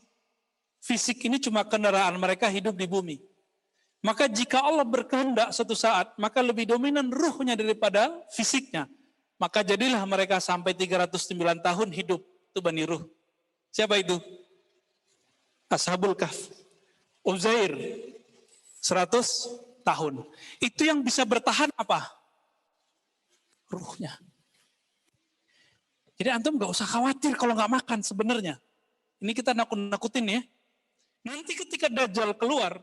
Fisik ini cuma kendaraan mereka hidup di bumi. Maka jika Allah berkehendak suatu saat, maka lebih dominan ruhnya daripada fisiknya. Maka jadilah mereka sampai 309 tahun hidup. Itu Bani Ruh. Siapa itu? Ashabul Kahf. Uzair. 100 tahun. Itu yang bisa bertahan apa? Ruhnya. Jadi antum gak usah khawatir kalau gak makan sebenarnya. Ini kita nakut-nakutin ya. Nanti ketika Dajjal keluar,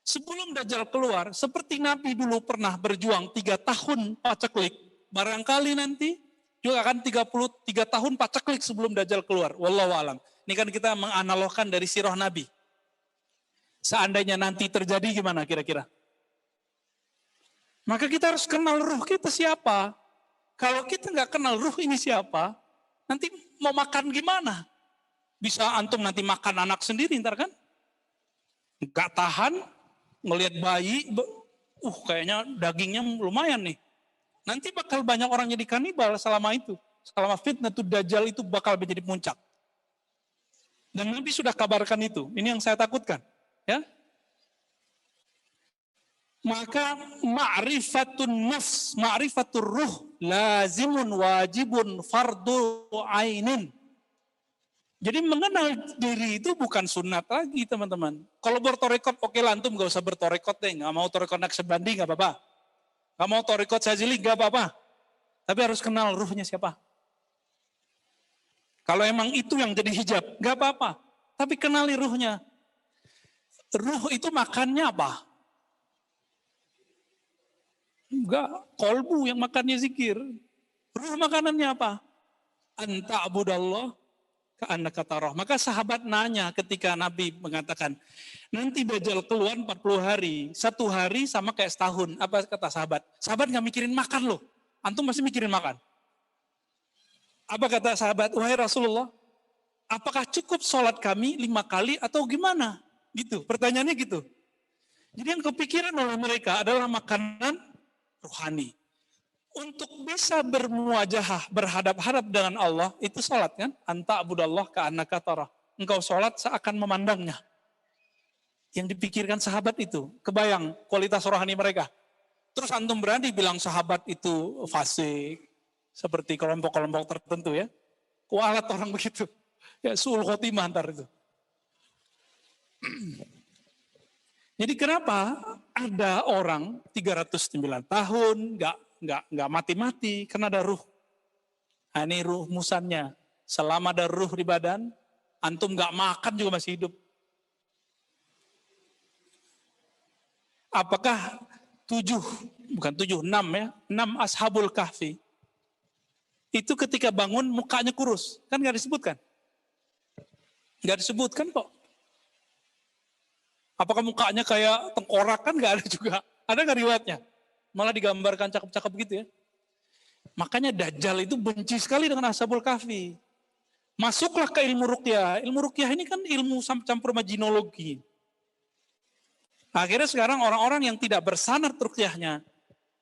sebelum Dajjal keluar, seperti Nabi dulu pernah berjuang 3 tahun paceklik, barangkali nanti juga akan 33 tahun paceklik sebelum Dajjal keluar. Wallahu alam. Ini kan kita menganalogkan dari sirah Nabi. Seandainya nanti terjadi gimana kira-kira? Maka kita harus kenal ruh kita siapa. Kalau kita nggak kenal ruh ini siapa, nanti mau makan gimana? Bisa antum nanti makan anak sendiri ntar kan? Nggak tahan, ngelihat bayi, kayaknya dagingnya lumayan nih. Nanti bakal banyak orang jadi kanibal selama itu. Selama fitnatul Dajjal itu bakal menjadi puncak. Dan Nabi sudah kabarkan itu. Ini yang saya takutkan. Ya. Maka ma'rifatun nafs, ma'rifatur ruh, lazimun wajibun fardu ainin. Jadi mengenal diri itu bukan sunat lagi teman-teman. Kalau bertorekot, oke lah antum gak usah bertorekot deh. Gak mau torekot Naqsyabandi gak apa-apa. Gak mau torekot Syazili gak apa-apa. Tapi harus kenal ruhnya siapa. Kalau emang itu yang jadi hijab, gak apa-apa. Tapi kenali ruhnya. Ruh itu makannya apa? Enggak, kolbu yang makannya zikir. Ruh makanannya apa? Anta abudallah ka'annaka tarah. Maka sahabat nanya ketika Nabi mengatakan, nanti Dajjal keluar 40 hari, 1 hari sama kayak setahun. Apa kata sahabat? Sahabat gak mikirin makan loh. Antum masih mikirin makan. Apa kata sahabat? Wahai Rasulullah, apakah cukup sholat kami 5 kali atau gimana? Gitu, pertanyaannya gitu. Jadi yang kepikiran oleh mereka adalah makanan rohani. Untuk bisa bermuajahah, berhadap-hadap dengan Allah, itu sholat kan? Anta abudallah ka'annaka tarah. Engkau sholat seakan memandangnya. Yang dipikirkan sahabat itu, kebayang kualitas rohani mereka. Terus antum berani bilang sahabat itu fasik, seperti kelompok-kelompok tertentu ya. Kualat orang begitu. Ya su'ul khotimah antar itu. Jadi kenapa ada orang 309 tahun nggak mati-mati karena ada ruh. Nah, ini ruh musannya. Selama ada ruh di badan, antum nggak makan juga masih hidup. Apakah 6 ya, 6 ashabul kahfi itu ketika bangun mukanya kurus, kan nggak disebutkan? Nggak disebutkan kok. Apakah mukanya kayak tengkorak? Kan nggak ada juga. Ada nggak riwayatnya? Malah digambarkan cakep-cakep gitu ya. Makanya Dajjal itu benci sekali dengan Ashabul Kahfi. Masuklah ke ilmu ruqyah. Ilmu ruqyah ini kan ilmu campur majinologi. Akhirnya sekarang orang-orang yang tidak bersanad ruqyahnya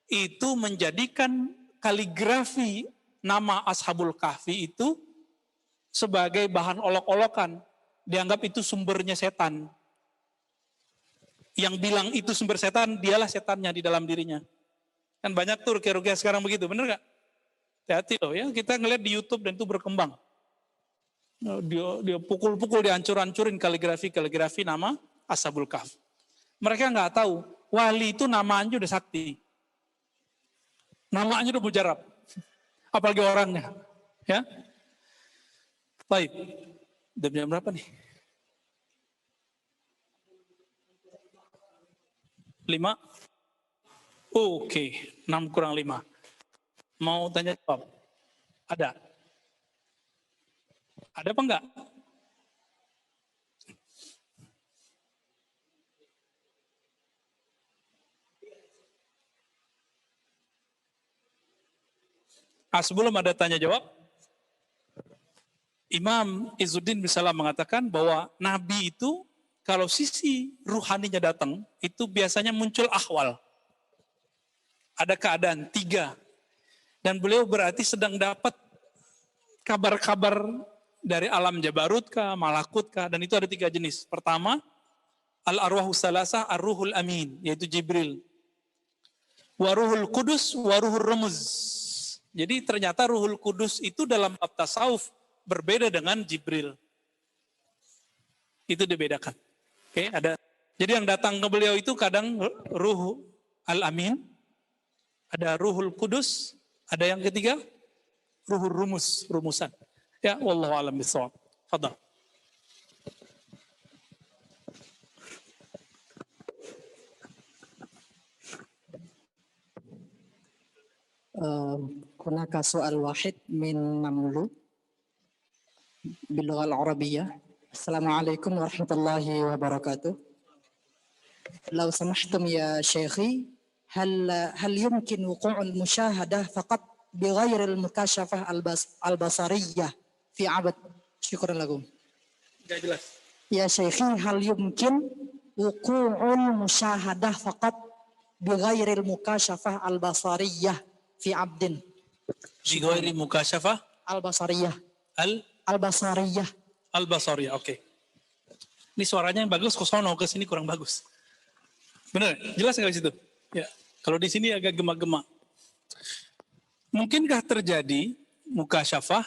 itu menjadikan kaligrafi nama Ashabul Kahfi itu sebagai bahan olok-olokan. Dianggap itu sumbernya setan. Yang bilang itu sumber setan, dialah setannya di dalam dirinya. Kan banyak tuh ruqyah-ruqyah sekarang begitu, bener gak? Hati-hati loh ya, kita ngeliat di YouTube dan itu berkembang. Dia pukul-pukul, dihancur-hancurin kaligrafi nama Ashabul Kahfi. Mereka nggak tahu, wali itu namanya udah sakti. Namanya udah mujarab. Apalagi orangnya. Ya. Baik. Udah jam berapa nih? 5? Oke, 6 kurang 5. Mau tanya jawab? Ada? Ada apa enggak? Sebelum ada tanya jawab, Imam Izzuddin Bisalam mengatakan bahwa Nabi itu kalau sisi ruhaninya datang, itu biasanya muncul ahwal. Ada keadaan 3. Dan beliau berarti sedang dapat kabar-kabar dari alam Jabarut kah, Malakut kah, dan itu ada 3 jenis. Pertama, al-arwahus salasah ar-ruhul amin, yaitu Jibril. Waruhul kudus, waruhul rumuz. Jadi ternyata ruhul kudus itu dalam bab tasawuf berbeda dengan Jibril. Itu dibedakan. Oke, ada. Jadi yang datang ke beliau itu kadang ruh al-amin, ada ruhul kudus, ada yang ketiga ruhul rumus, rumusan. Ya, wallahu a'lam bishawab. Fadhal. هناك سؤال واحد من مملو باللغة العربية. السلام عليكم ورحمة الله وبركاته. لو سمحتم يا شيخي، هل يمكن وقوع المشاهدة فقط بغير المكاشفة البصرية في عبد؟ شكرا لكم. يا شيخي، هل يمكن وقوع المشاهدة فقط بغير المكاشفة البصرية في عبد؟ بغير مكاشفة البصرية. Al-Basariyah, oke. Ini suaranya yang bagus, ke sono, ke sini kurang bagus. Benar, jelas nggak di situ? Ya, kalau di sini agak gema-gema. Mungkinkah terjadi mukasyafah,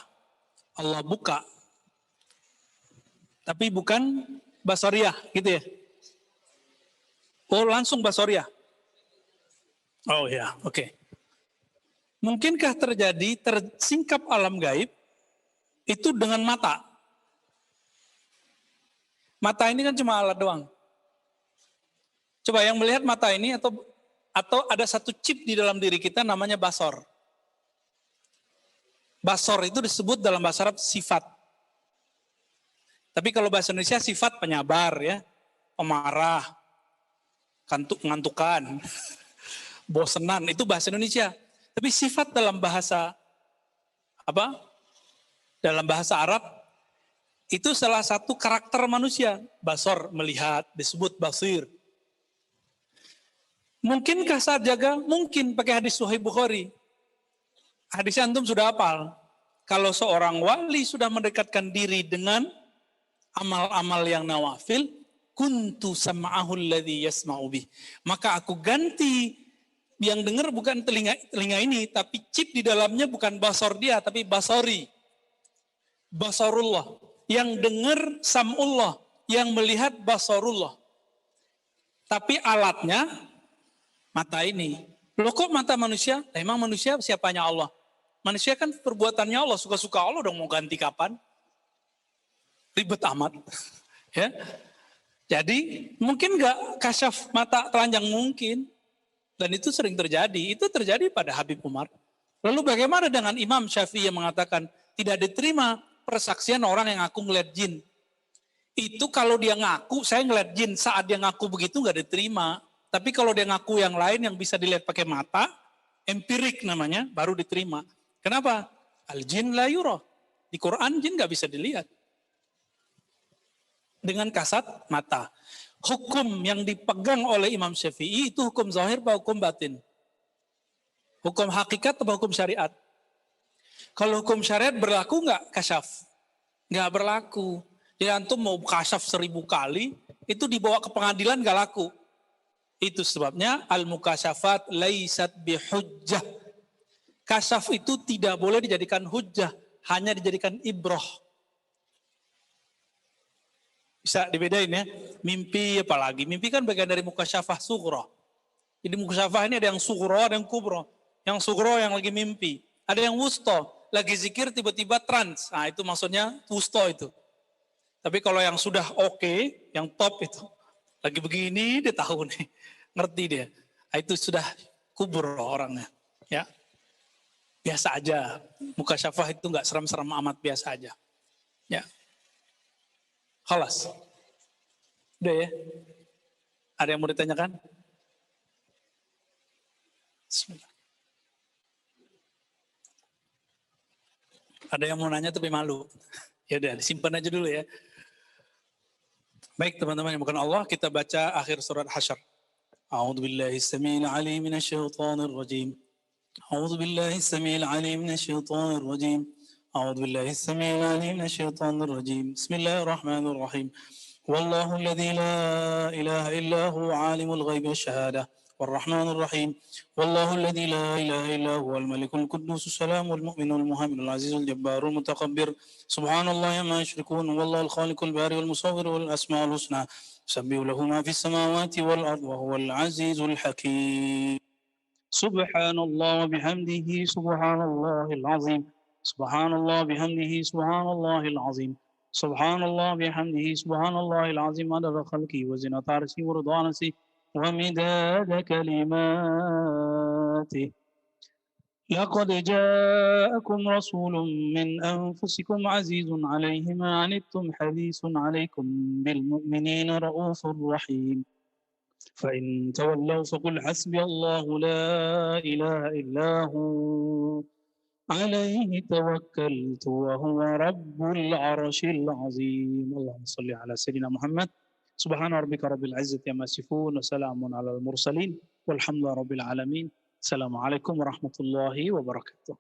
Allah buka, tapi bukan basariyah, gitu ya? Oh, langsung basariyah. Oh ya, oke. Mungkinkah terjadi tersingkap alam gaib itu dengan mata? Mata ini kan cuma alat doang. Coba yang melihat mata ini atau ada satu chip di dalam diri kita namanya basor. Basor itu disebut dalam bahasa Arab sifat. Tapi kalau bahasa Indonesia sifat penyabar ya, pemarah, ngantukan, bosenan, itu bahasa Indonesia. Tapi sifat dalam bahasa apa? Dalam bahasa Arab itu salah satu karakter manusia. Basor, melihat, disebut basir. Mungkinkah saat jaga? Mungkin pakai hadis Sahih Bukhari. Hadis antum sudah hafal. Kalau seorang wali sudah mendekatkan diri dengan amal-amal yang nawafil, kuntu sam'ahu alladhi yasma'u bih. Maka aku ganti yang dengar bukan telinga ini, tapi chip di dalamnya bukan basor dia, tapi basori. Basarullah. Yang dengar sam'ullah, yang melihat basarullah. Tapi alatnya mata ini. Loh kok mata manusia? Emang manusia siapanya Allah? Manusia kan perbuatannya Allah, suka-suka Allah dong mau ganti kapan? Ribet amat. Ya. Jadi mungkin nggak kasyaf mata telanjang mungkin. Dan itu sering terjadi. Itu terjadi pada Habib Umar. Lalu bagaimana dengan Imam Syafi'i yang mengatakan tidak diterima persaksian orang yang aku ngeliat jin. Itu kalau dia ngaku, saya ngeliat jin saat dia ngaku begitu nggak diterima. Tapi kalau dia ngaku yang lain yang bisa dilihat pakai mata, empirik namanya, baru diterima. Kenapa? Al jin la yura. Di Quran jin nggak bisa dilihat. Dengan kasat mata. Hukum yang dipegang oleh Imam Syafi'i itu hukum zahir atau hukum batin? Hukum hakikat atau hukum syariat? Kalau hukum syariat berlaku nggak kasyaf? Nggak berlaku. Jadi antum mau kasyaf 1000 kali, itu dibawa ke pengadilan nggak laku. Itu sebabnya al-mukasyafat laisat bihujjah. Kasyaf itu tidak boleh dijadikan hujjah, hanya dijadikan ibroh. Bisa dibedain ya. Mimpi apalagi. Mimpi kan bagian dari mukasyafah sughra. Jadi mukasyafah ini ada yang sughra, ada yang kubra. Yang sughra yang lagi mimpi. Ada yang wusta, lagi zikir tiba-tiba trans. Nah itu maksudnya wusta itu. Tapi kalau yang sudah oke, yang top itu. Lagi begini dia tahu nih. Ngerti dia. Nah, itu sudah kubur orangnya. Ya. Biasa aja. Mukasyafah itu enggak seram-seram amat, biasa aja. Ya. Khalas. Udah ya. Ada yang mau ditanyakan? Bismillah. Ada yang mau nanya tapi malu. Ya udah, simpan aja dulu ya. Baik teman-teman yang bukan Allah, kita baca akhir surat Hasyr. A'udzu billahi as-sami'il 'alim minasyaitonir rajim. A'udzu billahi as-sami'il 'alim minasyaitonir rajim. A'udzu billahi as-sami'il 'alim minasyaitonir rajim. Bismillahirrahmanirrahim. Wallahu alladzi la ilaha illa huwa 'alimul ghaibi wasyahadah. والرحمن الرحيم والله الذي لا إله إلا هو الملك القدوس السلام والمؤمن المهيمن العزيز الجبار المتكبر سبحان الله ما يشركون والله الخالق البارئ والمصور والأسماء الحسنى يسبح له ما في السماوات والأرض وهو العزيز الحكيم سبحان الله وبحمده سبحان الله العظيم سبحان الله بحمده سبحان الله العظيم سبحان الله بحمده سبحان الله العظيم عدد خلقه وزنة عرشه ورضا نفسه ومداد كلماته لقد جاءكم رسول من أنفسكم عزيز عليه ما عنتم حريص عليكم بالمؤمنين رؤوف رحيم فإن تولوا فقل حسبي الله لا إله إلا هو عليه توكلت وهو رب العرش العظيم اللهم صل على سيدنا محمد سبحان ربك رب العزة عما يصفون وسلام على المرسلين والحمد لله رب العالمين السلام عليكم ورحمة الله وبركاته